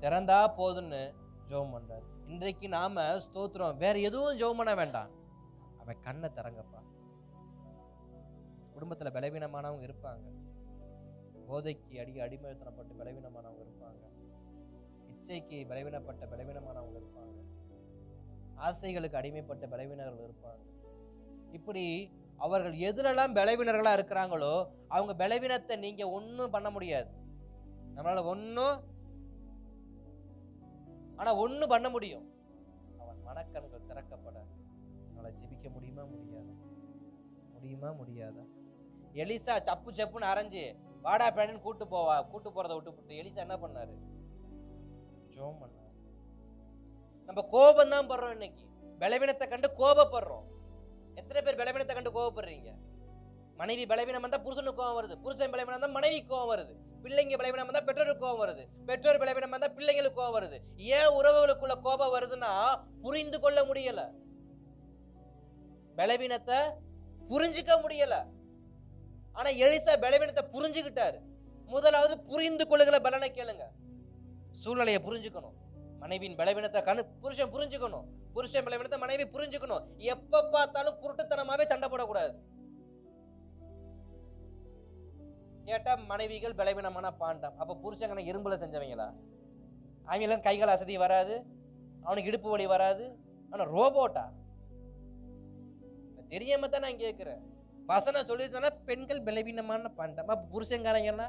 திறந்தா போதுன்னு ஜெபம் பண்றாரு. இன்றைக்கு நாம ஸ்தோத்திரம் வேற எதுவும் ஜெபம் பண்ண வேண்டாம், அவன் கண்ணை திறங்கப்பா. குடும்பத்துல பலவீனமானவங்க இருப்பாங்க, போதைக்கு அடிமைத்தனப்பட்டு பலவீனமானவங்க இருப்பாங்க, இச்சைக்கு பலவீனமானவங்க இருப்பாங்க, ஆசைகளுக்கு அடிமைப்பட்ட பலவீனர்கள் இருப்பாங்க. இப்படி அவர்கள் எதுலெல்லாம் பலவீனர்களா இருக்கிறாங்களோ அவங்க பலவீனத்தை நீங்க ஒன்னும் பண்ண முடியாது. நம்மளால ஒண்ணு பண்ண முடியும், அவன் மனக்கண்கள் திறக்கப்பட நம்மளால ஜெபிக்க முடியுமா முடியாதா? எலிசா சப்புன்னு அரைஞ்சு வாடா பேடன் கூட்டு போறதை விட்டு எலிசா என்ன பண்ணாரு? ஜெபம் பண்ணாரு. நம்ம கோபம் தான் படுறோம் இன்னைக்கு. பலவீனத்தை கண்டு கோபப்படுறோம். எத்தனை பேர் பலவீனத்தை கண்டு கோபப்படுறீங்க? மனைவி பலவீனம் வந்தா புருஷனுக்கு கோபம் வருது, புருஷன் பலவீனம் வந்தா மனைவிக்கு கோபம் வருது, பிள்ளைங்க பலவீனம் வந்தா பெற்றோருக்கு கோபம் வருது, பெற்றோர் பலவீனம் வந்தா பிள்ளைங்களுக்கு கோபம் வருது. ஏன் உறவுகளுக்குள்ள கோபம் வருதுன்னா புரிந்து கொள்ள முடியல, பலவீனத்தை புரிஞ்சுக்க முடியல. ஆனா எலிசா பலவீனத்தை புரிஞ்சுக்கிட்டாரு. முதலாவது புரிந்து கொள்ளுகிற பலனை கேளுங்க. சூழ்நிலையை புரிஞ்சுக்கணும். மனைவியின் பலவீனத்தை புருஷன் புரிஞ்சுக்கணும், புருஷன் பலவீனத்தை மனைவி புரிஞ்சுக்கணும். எப்ப பார்த்தாலும் குருட்டுத்தனமாவே சண்டை போடக்கூடாது. கேட்டா மனைவிகள் பலவீனமான பாண்டம். அப்ப புருஷங்க இரும்புல செஞ்சவங்களா? அவங்களுக்கு கைகள் அசதி வராது, அவனுக்கு இடுப்பு வலி வராது, ஆனா ரோபோட்டா? தெரியாம தான் நான் கேட்கிறேன். வசனம் சொல்லிருந்தா பெண்கள் பலவீனமான பாண்டம், அப்ப புருஷங்காரங்கன்னா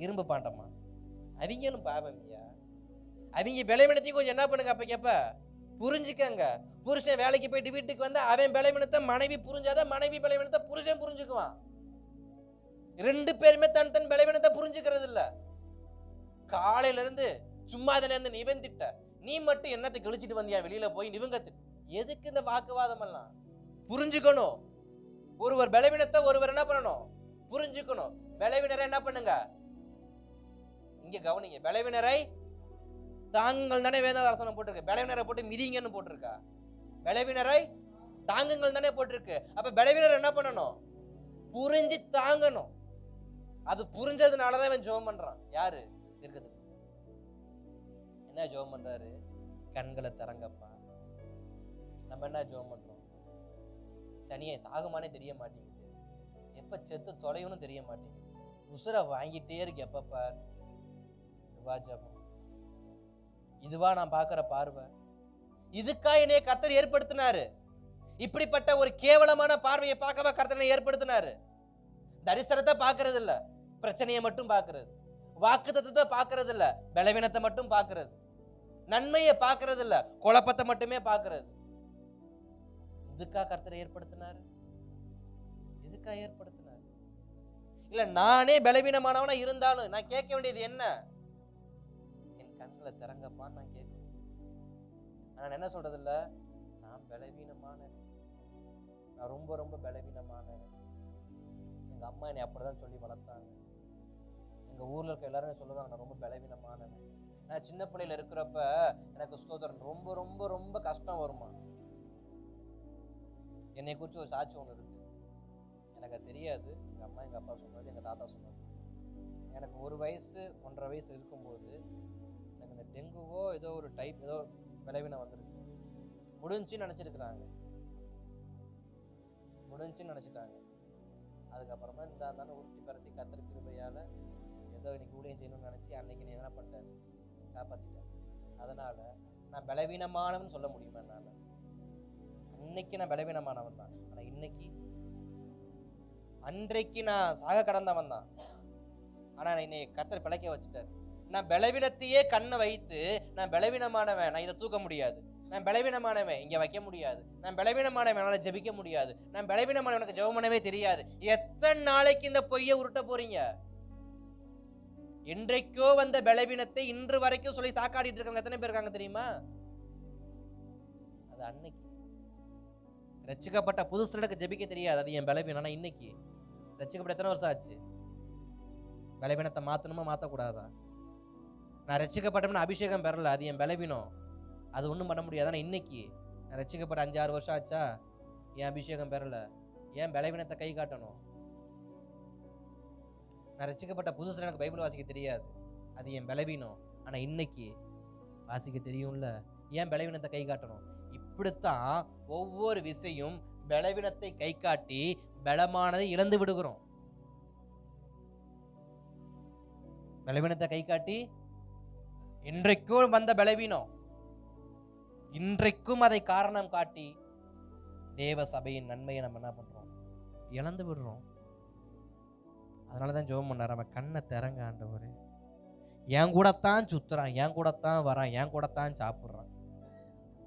இரும்பு பாண்டமா? அவங்களும் பாவம்யா. அவங்க பலவீனத்தையும் கொஞ்சம் என்ன பண்ணுங்க, அப்ப கேப்ப புரிஞ்சுக்கங்க. புருஷன் வேலைக்கு போயிட்டு வீட்டுக்கு வந்தா அவன் பலவீனத்தை மனைவி புரிஞ்சாதான் மனைவி பலவீனத்தை புருஷன் புரிஞ்சுக்குவான். ரெண்டு பேருமே தன் தன் பலவீனத்தை புரிஞ்சுக்கிறது இல்ல. காலையில இருந்து சும்மா இருந்து நிவந்திட்ட நீ மட்டும் என்னத்தை கிழிச்சிட்டு வந்தியா வெளியில போய் நிவங்கத்து? எதுக்கு இந்த வாக்குவாதம் எல்லாம்? புரிஞ்சுக்கணும். ஒருவர் பலவீனத்தை ஒருவர் என்ன பண்ணணும்? புரிஞ்சுக்கணும். பலவீனரை என்ன பண்ணுங்க, இங்க கவனிங்க. பலவீனரை தாங்குங்கள் தானே வேதவசனம் போட்டிருக்கு. பலவீனரை போட்டு மிதிங்கன்னு போட்டிருக்கா? பலவீனரை தாங்குங்கள் தானே போட்டிருக்கு. அப்ப பலவீனர் என்ன பண்ணணும்? புரிஞ்சு தாங்கணும். அது புரிஞ்சதுனாலதான் இவன் ஜெபம் பண்றான். யாரு? தீர்க்கதரிசி. என்ன ஜெபம் பண்றாரு? கண்களை திறங்கப்பா. நம்ம என்ன ஜெபம் பண்றோம்? சனியை சாகுமானே தெரிய மாட்டேங்குது, எப்ப செத்து தொலையும்னு தெரிய மாட்டேங்குது, உசுரை வாங்கிட்டே இருக்கு எப்பப்பா. இதுவா ஜெபம்? இதுவா நான் பாக்குற பார்வை? இதுக்கா என்னைய கர்த்தர் ஏற்படுத்தினாரு? இப்படிப்பட்ட ஒரு கேவலமான பார்வையை பார்க்கவா கர்த்தர் ஏற்படுத்தினாரு? தரிசனத்தை பாக்குறது இல்ல, பிரச்சனையை மட்டும் பாக்குறது. வாக்குத்தத்தத்தை பாக்குறது இல்ல, பலவீனத்தை மட்டும் பாக்குறது. நன்மையை பாக்குறது இல்ல, குழப்பத்தை மட்டுமே பாக்குறது. இதுக்கா கர்த்தரை ஏற்படுத்தினாரு? இதுக்கா ஏற்படுத்தினாரு? இல்ல நானே பலவீனமானவனா இருந்தாலும் நான் கேட்க வேண்டியது என்ன? என் கண்களை திறங்கப்பான்னு நான் கேட்கணும். நான் என்ன சொல்றது இல்ல, நான் பலவீனமான, நான் ரொம்ப ரொம்ப பலவீனமான. எங்க அம்மா என்னை அப்படிதான் சொல்லி வளர்த்தாங்க. எங்க ஊர்ல இருக்க எல்லாரும் சொல்லுவாங்க நான் ரொம்ப பலவீனமானவன். நான் சின்ன பிள்ளையில இருக்கிறப்ப எனக்கு ஸ்தோத்திரம் ரொம்ப ரொம்ப ரொம்ப கஷ்டம் வருமா. என்னை குறிச்சு ஒரு சாட்சி ஒன்று இருக்கு. எனக்கு தெரியாது, எங்க அம்மா எங்க அப்பா சொன்னது, எங்க தாத்தா சொன்னது. எனக்கு 1 வயசு 1.5 வயசு இருக்கும்போது எனக்கு இந்த டெங்குவோ ஏதோ ஒரு டைப் ஏதோ பலவீனம் வந்துருக்கு. முடிஞ்சுன்னு நினைச்சிருக்கிறாங்க, முடிஞ்சுன்னு நினைச்சிட்டாங்க. அதுக்கப்புறமா இருந்தாலும் உருட்டி பரட்டி கர்த்தர் கிருபையால ஏதோ இன்னைக்கு ஊழியம் செய்யணும்னு நினைச்சு அன்னைக்கு நீ என்ன பண்ணிட்டாரு? காப்பாத்திட்டாரு. அதனால நான் பலவீனமானவன் சொல்ல முடியுமா என்னால? அன்னைக்கு நான் பலவீனமானவன் தான். ஆனா இன்னைக்கு, அன்றைக்கு நான் சாக கடந்தவன் தான். ஆனா என்னை கர்த்தர் பிழைக்க வச்சுட்டாரு. நான் பலவீனத்தையே கண்ணை வைத்து நான் பலவீனமானவன், நான் இதை தூக்க முடியாது, நான் பலவீனமானவன் இங்க வைக்க முடியாது, நான் பலவீனமானவன் என்னால ஜெபிக்க முடியாது, நான் பலவீனமானவன் எனக்கு ஜெபம் பண்ணவே தெரியாது. எத்தனை நாளைக்கு இந்த பொய்யை உருட்ட போறீங்க? என்றைக்கோ வந்த பலவீனத்தை இன்று வரைக்கும் சொல்லி சாக்காடிட்டு இருக்காங்க எத்தனை பேர் இருக்காங்க தெரியுமா? அது அன்னைக்கு ரட்சிக்கப்பட்ட புதுசுல எனக்கு ஜெபிக்க தெரியாது, அது என் பலவீனம். ஆனா இன்னைக்கு ரட்சிக்கப்பட்ட எத்தனை வருஷம் ஆச்சு? பலவீனத்தை மாத்தணுமா மாத்தக்கூடாதா? நான் ரட்சிக்கப்பட்டோம்னு அபிஷேகம் பெறல, அது என் பலவீனம், அது ஒன்றும் பண்ண முடியாது. ஆனால் இன்னைக்கு நான் ரட்சிக்கப்பட்ட 5-6 வருஷம் ஆச்சா, என் அபிஷேகம் பெறல, ஏன் பலவீனத்தை கை காட்டணும்? நான் ரட்சிக்கப்பட்ட புதுசுல எனக்கு பைபிள் வாசிக்க தெரியாது, அது என் பலவீனம். ஆனால் இன்னைக்கு வாசிக்க தெரியும்ல, ஏன் பலவீனத்தை கை காட்டணும்? இப்படித்தான் ஒவ்வொரு விஷயம் பலவீனத்தை கை காட்டி பலமானதை இழந்து விடுகிறோம். பலவீனத்தை கை காட்டி இன்றைக்கும் வந்த பலவீனம் இன்றைக்கும் அதை காரணம் காட்டி தேவ சபையின் நன்மையை நம்ம என்ன பண்றோம்? இழந்து விடுறோம். அதனாலதான் ஜெபம் பண்ணார், அவன் கண்ணை திறங்க ஆண்டவரே, என் கூடத்தான் சுத்துறான், என் கூடத்தான் வரான், என் கூடத்தான் சாப்பிட்றான்,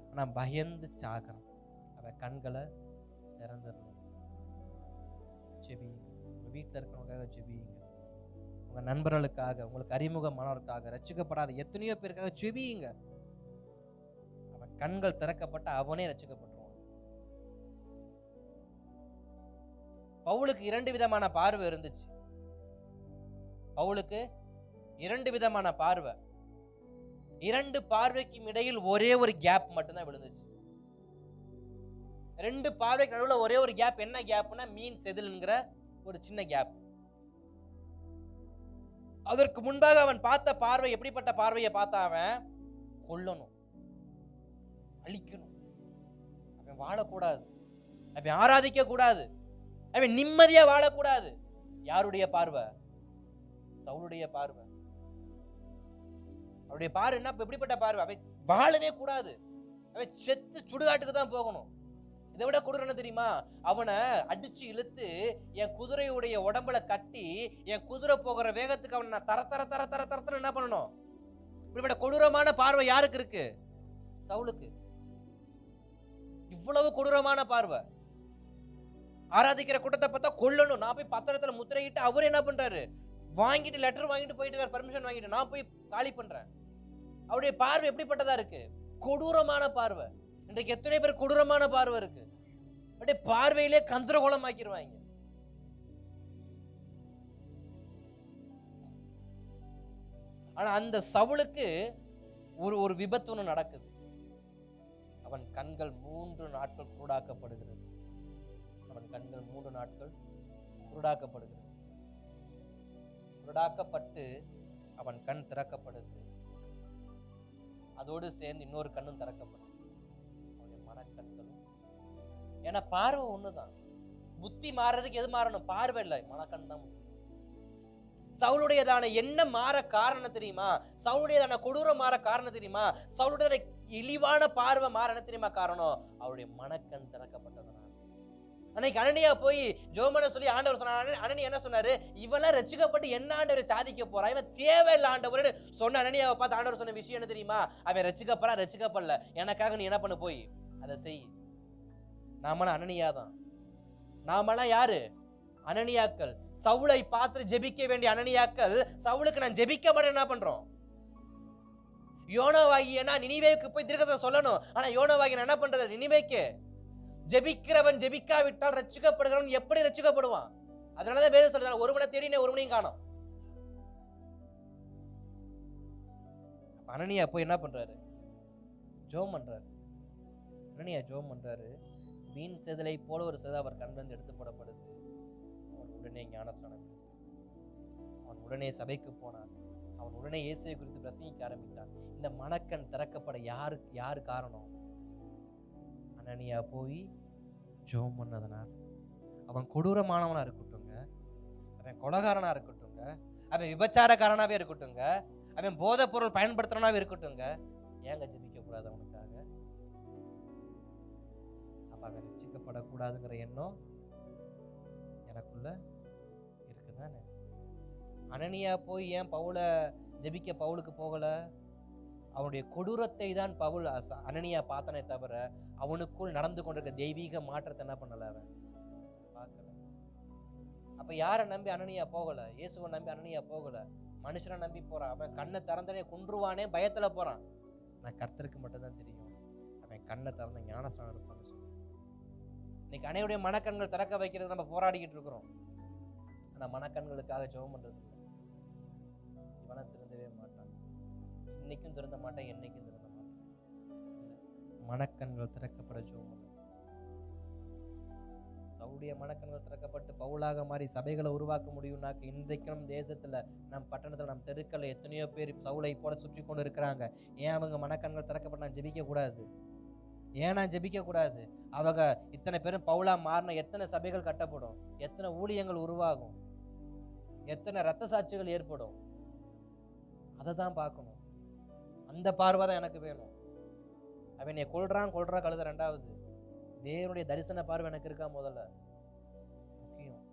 ஆனா பயந்து சாகுறான், அவன் கண்களை திறந்துடணும். ஜெபிங்க, வீட்டில் இருக்கிறவங்க ஜெபிங்க. உங்க நண்பர்களுக்காக, உங்களுக்கு அறிமுகமானவருக்காக, ரட்சிக்கப்படாத எத்தனையோ பேருக்காக ஜெபியுங்க. அவன் கண்கள் திறக்கப்பட்ட அவனே ரட்சிக்கப்பட்டுருவான். பவுலுக்கு 2 விதமான பார்வை இருந்துச்சு. பவுலுக்கு 2 விதமான பார்வை. 2 பார்வைக்கும் இடையில் ஒரே ஒரு கேப் மட்டும்தான் விழுந்துச்சு. 2 பார்வைக்கு நடுவுல ஒரே ஒரு கேப். என்ன கேப்னா மீன் செதில்ங்கிற ஒரு சின்ன கேப். அதற்கு முன்பாக அவன் பார்த்த பார்வை எப்படிப்பட்ட பார்வையை பார்த்தான்? அவன் கொல்லணும், அழிக்கணும், அவன் வாழக்கூடாது, அவன் ஆராதிக்க கூடாது, அவன் நிம்மதியா வாழக்கூடாது. யாருடைய பார்வை? சவுலுடைய பார்வை. அவருடைய பார்வை என்ன? எப்படிப்பட்ட பார்வை? அவன் வாழவே கூடாது, அவன் செத்து சுடுகாட்டுக்கு தான் போகணும். இதை விட கொடூரம் என்ன தெரியுமா? அவனை அடிச்சு இழுத்து என் குதிரையுடைய உடம்புல கட்டி என் குதிரை போகிற வேகத்துக்கு அவனை நான் தர தர தர தர தரத்தன என்ன பண்ணணும்? இப்படிப்பட்ட கொடூரமான பார்வை யாருக்கு இருக்கு? சவுலுக்கு. இவ்வளவு கொடூரமான பார்வை. ஆராதிக்கிற கூட்டத்தை பார்த்தா கொல்லணும், நான் போய் பத்திரத்துல முத்திரையிட்டு அவரு என்ன பண்றாரு? வாங்கிட்டு லெட்டர் வாங்கிட்டு போயிட்டு பர்மிஷன் வாங்கிட்டு நான் போய் காலி பண்றேன். அவருடைய பார்வை எப்படிப்பட்டதா இருக்கு? கொடூரமான பார்வை. இன்றைக்கு எத்தனை பேர் கொடூரமான பார்வை இருக்கு? அப்படியே பார்வையிலே கந்தரகோலம் ஆக்கிடுவாங்க. ஆனா அந்த சவுலுக்கு ஒரு விபத்து ஒண்ணு நடக்குது. அவன் கண்கள் 3 நாட்கள் குருடாக்கப்படுகிறது. அவன் கண்கள் 3 நாட்கள் குருடாக்கப்படுகிறது. குருடாக்கப்பட்டு அவன் கண் திறக்கப்படுது. அதோடு சேர்ந்து இன்னொரு கண்ணும் திறக்கப்படுது, அவனுடைய மனக்கண்களும். ஏன்னா பார்வை ஒண்ணுதான். புத்தி மாறுறதுக்கு எது மாறணும்? பார்வை இல்லை, மனக்கண் தான். சவுலுடையதான எண்ணம் மாற காரணம் தெரியுமா? சவுலுடையதான கொடூரம் மாற காரணம் தெரியுமா? சவுலுடைய இழிவான பார்வை மாற என்ன தெரியுமா காரணம்? அவருடைய மனக்கண் திறக்கப்பட்டதனால. அன்னைக்கு அனனியா போய் ஜோமன சொல்லி ஆண்டவர் சொன்னாரு. அனனியா என்ன சொன்னாரு? இவெல்லாம் ரட்சிக்கப்பட்டு என்ன ஆண்டவரை சாதிக்க போறான், இவன் தேவையில்லை ஆண்டவர் சொன்ன அனனியாவை பார்த்து ஆண்டவர் சொன்ன விஷயம் என்ன தெரியுமா? அவன் ரட்சிக்கப்படுறான், ரட்சிக்கப்படல, எனக்காக நீ என்ன பண்ண, போய் அதை செய். நாமெல்லாம் அனனியா தான். நாமெல்லாம் யாரு? அனனியாக்கள். சவுலை பார்த்து ஜெபிக்க வேண்டிய அனனியாக்கள். சவுலுக்கு நான் ஜெபிக்க மாட்டேன் என்ன பண்றோம்? யோனாவாகியனா நினிவேக்கு போய் தீர்க்கதரிசனம் சொல்லணும். ஆனா யோனாவாகியனா என்ன பண்றது? நினிவேக்கு ஜெபிக்கிறவன் ஜெபிக்காவிட்டால் ரட்சிக்கப்படுகிறவன் எப்படி ரட்சிக்கப்படுவான்? அதனாலதான் வேதம் சொல்றாங்க, ஒருவனை தேடினே ஒருவனையும் காணோம். அனனியா போய் என்ன பண்றாரு? ஜெபம் பண்றாரு. அனனியா ஜெபம் பண்றாரு. மீன் செதிலை போல ஒரு செதில் அவர் கண்ணிலிருந்து எடுத்து போடப்படுது. அவன் உடனே ஞானஸ்நானம், அவன் உடனே சபைக்கு போனான். அவன் உடனே இயேசுவை குறித்து பிரசங்கிக்க ஆரம்பித்தான். இந்த மனக்கண் திறக்கப்பட யாரு காரணம்? அனனியா போய் ஜெபம் பண்ணதனால். அவன் கொடூரமானவனா இருக்கட்டுங்க, அவன் கொலைகாரனா இருக்கட்டுங்க, அவன் விபச்சாரக்காரனாவே இருக்கட்டுங்க, அவன் போதைப் பொருள் பயன்படுத்துறனாவே இருக்கட்டுங்க, ஏங்க ஜெபிக்க கூடாது அவனுக்காக? அப்ப அவன் ரட்சிக்கப்படக்கூடாதுங்கிற எண்ணம் எனக்குள்ள இருக்குதானே? அனனியா போய் ஏன் பவுலை ஜெபிக்க பவுலுக்கு போகல? அவனுடைய கொடூரத்தை தான் பவுல் அனனியா பார்த்தானே தவிர அவனுக்குள் நடந்து கொண்டிருக்க தெய்வீக மாற்றத்தை என்ன பண்ணல, அவன் பார்க்கல. அப்ப யாரை நம்பி அனனியா போகல? இயேசுவை நம்பி அனனியா போகல, மனுஷனை நம்பி போறான். அவன் கண்ணை திறந்தனே கொன்றுவானே பயத்துல போறான். நான் கர்த்தருக்கு மட்டும்தான் தெரியும் அவன் கண்ணை திறந்த ஞானஸ்நானம் எடுப்பான்னு சொல்லி. இன்னைக்கு அனைவருடைய மனக்கண்கள் திறக்க வைக்கிறது நம்ம போராடிக்கிட்டு இருக்கிறோம். ஆனா மனக்கண்களுக்காக ஜெபம் பண்றது இல்லை. இவனை திருந்தவே மாட்டான், இன்னைக்கும் திருந்த மாட்டேன், என்னைக்கும் திருந்த மாட்டேன். மனக்கண்கள் திறக்கப்பட ஜெபம் பண்ணு. சவுலுடைய மனக்கண்கள் திறக்கப்பட்டு பவுலாக மாறி சபைகளை உருவாக்க முடியும்னாக்க இன்றைக்கும் தேசத்துல நம் பட்டணத்துல நம் தெருக்கள் எத்தனையோ பேர் சவுலை போல சுற்றி கொண்டு இருக்கிறாங்க. ஏன் அவங்க மனக்கண்கள் திறக்கப்பட்டு நான் ஜெபிக்க கூடாது? ஏன் நான் ஜெபிக்க கூடாது? அவங்க இத்தனை பேரும் பவுலா மாறின எத்தனை சபைகள் கட்டப்படும், எத்தனை ஊழியங்கள் உருவாகும், எத்தனை இரத்த சாட்சிகள் ஏற்படும். அதை தான் பார்க்கணும். அந்த பார்வை தான் எனக்கு வேணும். அவன் கொள்றான் கழுத ரெண்டாவது. தேவனுடைய தரிசன பார்வை எனக்கு இருக்கா முதல்ல முக்கியம்.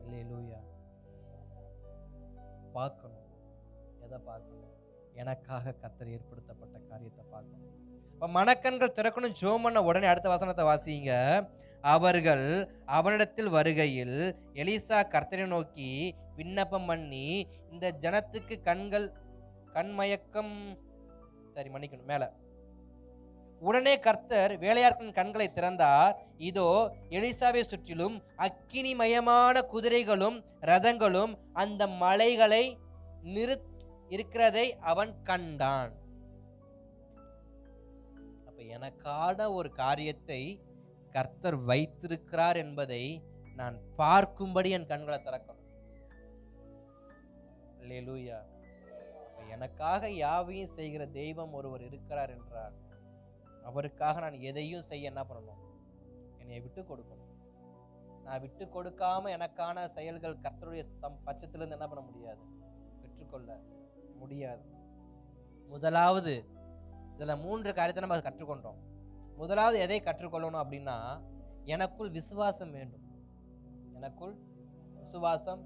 அல்லேலூயா. பார்க்கணும். எதை பார்க்கணும்? எனக்காக கர்த்தர் ஏற்படுத்தப்பட்ட காரியத்தை பார்க்கணும். இப்ப மனக்கண்கள் திறக்கணும். ஜெபம் பண்ண உடனே அடுத்த வசனத்தை வாசிங்க. அவர்கள் அவனிடத்தில் வருகையில் எலிசா கர்த்தரை நோக்கி, விண்ணப்பம் பண்ணி இந்த ஜனத்துக்கு கண்மயக்கம் மன்னிக்கணும் மேல. உடனே கர்த்தர் வேலையாட்களின் கண்களை திறந்தார். இதோ எலிசாவை சுற்றிலும் அக்கினிமயமான குதிரைகளும் ரதங்களும் அந்த மலைகளை இருக்கிறதை அவன் கண்டான். அப்ப எனக்கான ஒரு காரியத்தை கர்த்தர் வைத்திருக்கிறார் என்பதை நான் பார்க்கும்படி என் கண்களை திறக்கணும். அல்லேலூயா. எனக்காக யாவையும் செய்கிற தெய்வம் ஒருவர் இருக்கிறார் என்றார், அவருக்காக நான் எதையும் செய்ய என்ன பண்ணணும்? என்னை விட்டு கொடுக்கணும். நான் விட்டு கொடுக்காம எனக்கான செயல்கள் கர்த்தருடைய பட்சத்திலிருந்து என்ன பண்ண முடியாது, பெற்றுக்கொள்ள முடியாது. முதலாவது இதுல 3 காரியத்தை நம்ம கற்றுக்கொண்டோம். முதலாவது எதை கற்றுக்கொள்ளணும் அப்படின்னா, எனக்குள் விசுவாசம் வேண்டும். எனக்குள் விசுவாசம்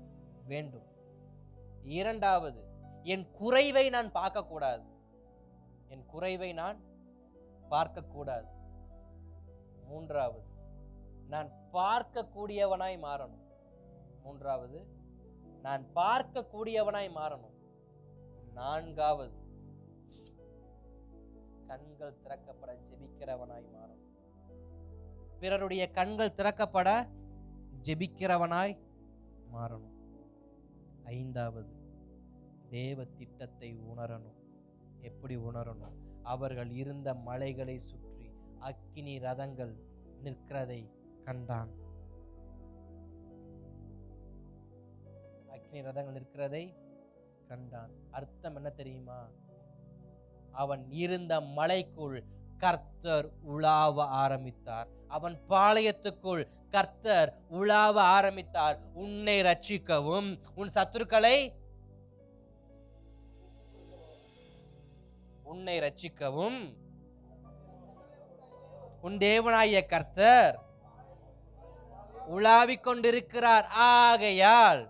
வேண்டும். இரண்டாவது, என் குறைவை நான் பார்க்க கூடாது. என் குறைவை நான் பார்க்க கூடாது. மூன்றாவது, நான் பார்க்கக்கூடியவனாய் மாறணும். மூன்றாவது, நான் பார்க்கக்கூடியவனாய் மாறணும். நான்காவது, கண்கள் திறக்கப்பட ஜெபிக்கிறவனாய் மாறணும். பிறருடைய கண்கள் திறக்கப்பட ஜெபிக்கிறவனாய் மாறணும். ஐந்தாவது, தேவ திட்டத்தை உணரணும். எப்படி உணரணும்? அவர்கள் இருந்த மலைகளை சுற்றி அக்கினி ரதங்கள் நிற்கிறதை கண்டான். அக்கினி ரதங்கள் நிற்கிறதை கண்டான். அர்த்தம் என்ன தெரியுமா? அவன் இருந்த மலைக்குள் கர்த்தர் உலாவ ஆரம்பித்தார். அவன் பாளையத்துக்குள் கர்த்தர் உலாவ ஆரம்பித்தார். உன்னை ரட்சிக்கவும் உன் சத்துருக்களை உன்னை ரட்சிக்கவும் உன் தேவனாகிய கர்த்தர் உலாவிக் கொண்டிருக்கிறார். ஆகையால்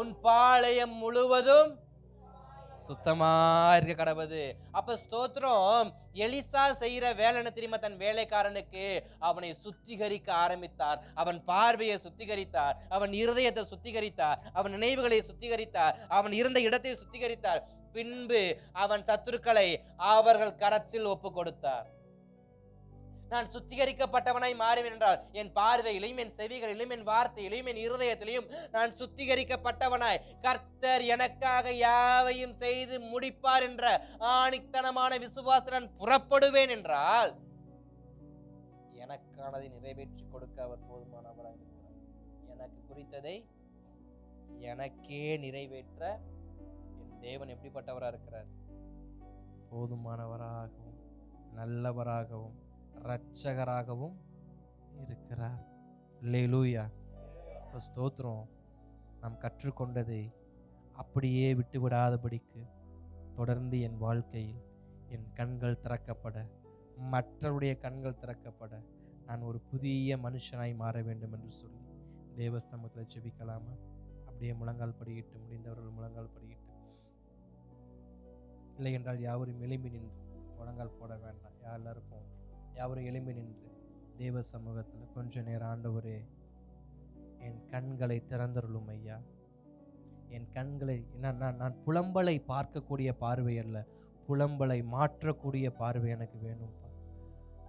உன் பாளையம் முழுவதும் சுத்தமா இருக்க கடவுது. அப்ப ஸ்தோத்திரம். எலிசா செய்யற வேலை என்ன தெரியுமா? தன் வேலைக்காரனுக்கு அவனை சுத்திகரிக்க ஆரம்பித்தார். அவன் பார்வையை சுத்திகரித்தார், அவன் இருதயத்தை சுத்திகரித்தார், அவன் நினைவுகளை சுத்திகரித்தார், அவன் இருந்த இடத்தை சுத்திகரித்தார். பின்பு அவன் சத்துருக்களை அவர்கள் கரத்தில் ஒப்பு கொடுத்தார். நான் சுத்திகரிக்கப்பட்டவனாய் மாறுவேன் என்றால் என் பார்வையிலும் என் செவிகளிலும் என் வார்த்தையிலும் என் இருதயத்திலும் நான் சுத்திகரிக்கப்பட்டவனாய் கர்த்தர் எனக்காக யாவையும் செய்து முடிப்பார் என்ற ஆணித்தனமான விசுவாசம் நான் புறப்படுவேன் என்றால் எனக்கானதை நிறைவேற்றி கொடுக்க அவர் போதுமானவராக இருக்கிறார். எனக்கு குறித்ததை எனக்கே நிறைவேற்ற என் தேவன் எப்படிப்பட்டவராக இருக்கிறார்? போதுமானவராகவும் நல்லவராகவும் இரட்சகராகவும் இருக்கிறார். அல்லேலூயா. ஸ்தோத்திரம். நாம் கற்றுக்கொண்டதை அப்படியே விட்டுவிடாதபடிக்கு தொடர்ந்து என் வாழ்க்கையில் என் கண்கள் திறக்கப்பட, மற்றவருடைய கண்கள் திறக்கப்பட, நான் ஒரு புதிய மனுஷனாய் மாற வேண்டும் என்று சொல்லி தேவ சமூகத்தில் ஜெபிக்கலாமா? அப்படியே முழங்கால் படியிட்டு, முடிந்தவர்கள் முழங்கால் படியிட்டு, இல்லை என்றால் யாவரும் எழும்பி நின்று முழங்கால் போட வேண்டாம். எல்லாருக்கும் யாவரும் எழும்பி நின்று தேவ சமூகத்தில் கொஞ்ச நேரம், ஆண்டவரே என் கண்களை திறந்தருளும் ஐயா. என் கண்களை நான் புலம்பலை பார்க்கக்கூடிய பார்வை அல்ல, புலம்பலை மாற்றக்கூடிய பார்வை எனக்கு வேணும்ப்பா.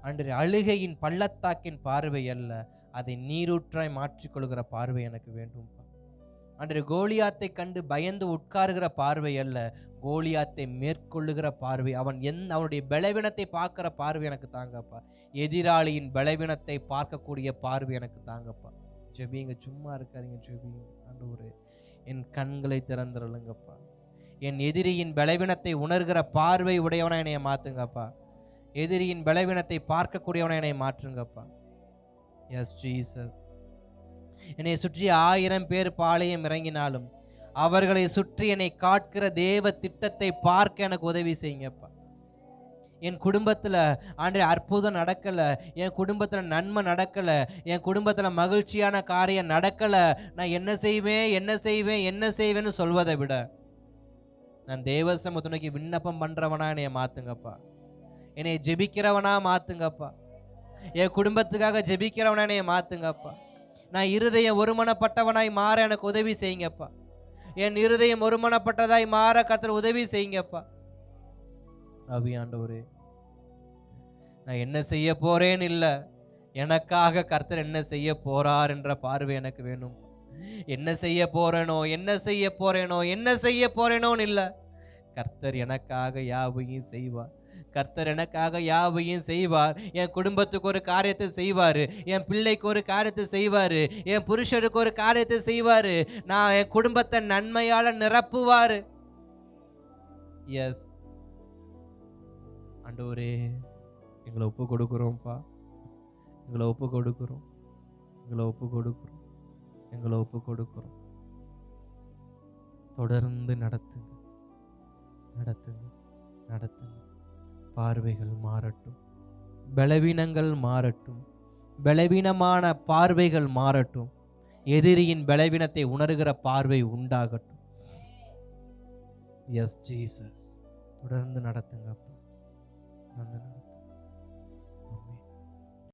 அன்று அழுகையின் பள்ளத்தாக்கின் பார்வை அல்ல, அதை நீரூற்றாய் மாற்றிக்கொள்கிற பார்வை எனக்கு வேண்டும்ப்பா. அன்று கோலியாத்தை கண்டு பயந்து உட்காருகிற பார்வை அல்ல, கோலியாத்தை மேற்கொள்ளுகிற பார்வை, அவனுடைய பலவீனத்தை பார்க்கிற பார்வை எனக்கு தாங்கப்பா. எதிராளியின் பலவீனத்தை பார்க்கக்கூடிய பார்வை எனக்கு தாங்கப்பா. ஜெபிங்க, சும்மா இருக்காதீங்க, ஜெபிங்க. ஆண்டவரே என் கண்களை திறந்துருளுங்கப்பா. என் எதிரியின் பலவீனத்தை உணர்கிற பார்வை உடையவனா என்னைய மாத்துங்கப்பா. எதிரியின் பலவீனத்தை பார்க்கக்கூடியவனா என்னை மாற்றுங்கப்பா. S Jesus. என்னை சுற்றி 1000 பேர் பாளையம் இறங்கினாலும் அவர்களை சுற்றி என்னை காட்கிற தேவ திட்டத்தை பார்க்க எனக்கு உதவி செய்யுங்கப்பா. என் குடும்பத்தில் ஆண்டவரே அற்புதம் நடக்கலை, என் குடும்பத்தில் நன்மை நடக்கலை, என் குடும்பத்தில் மகிழ்ச்சியான காரியம் நடக்கலை, நான் என்ன செய்வேன்னு சொல்வதை விட நான் தேவ சமூகத்துக்கு விண்ணப்பம் பண்றவனா என்னைய மாத்துங்கப்பா. என்னை ஜெபிக்கிறவனா மாத்துங்கப்பா. என் குடும்பத்துக்காக ஜெபிக்கிறவனா என்னைய மாத்துங்கப்பா. நான் இருதயம் ஒருமனப்பட்டவனாய் மாற எனக்கு உதவி செய்யுங்கப்பா. என் இருதயம் ஒருமனப்பட்டதாய் மாற கர்த்தர் உதவி செய்யுங்கப்பா. ஆவியானவரே, நான் என்ன செய்ய போறேன்னு இல்ல, எனக்காக கர்த்தர் என்ன செய்ய போறார் என்ற பார்வை எனக்கு வேணும். என்ன செய்ய போறேனோ என்ன செய்ய போறேனோ என்ன செய்ய போறேனோன்னு இல்ல, கர்த்தர் எனக்காக யாவையும் செய்வார். கர்த்தர் எனக்காக யாவையும் செய்வார். என் குடும்பத்துக்கு ஒரு காரியத்தை செய்வாரு, என் பிள்ளைக்கு ஒரு காரியத்தை செய்வாரு, என் புருஷனுக்கு ஒரு காரியத்தை செய்வாரு. நான் என் குடும்பத்தை நன்மையால நிரப்புவாரு. எஸ் ஆண்டவரே, எங்களை ஒப்பு கொடுக்குறோம்ப்பா. எங்களை ஒப்பு கொடுக்குறோம். எங்களை ஒப்பு கொடுக்குறோம். எங்களை ஒப்பு கொடுக்குறோம். தொடர்ந்து நடத்துங்க, நடத்துங்க, நடத்துங்க. பார்வைகள் மாறட்டும், பலவீனங்கள் மாறட்டும், பலவீனமான பார்வைகள் மாறட்டும். எதிரியின் பலவீனத்தை உணர்கிற பார்வை உண்டாகட்டும். எஸ் ஜீசஸ், தொடர்ந்து நடத்துங்கப்பா. நடத்துங்க.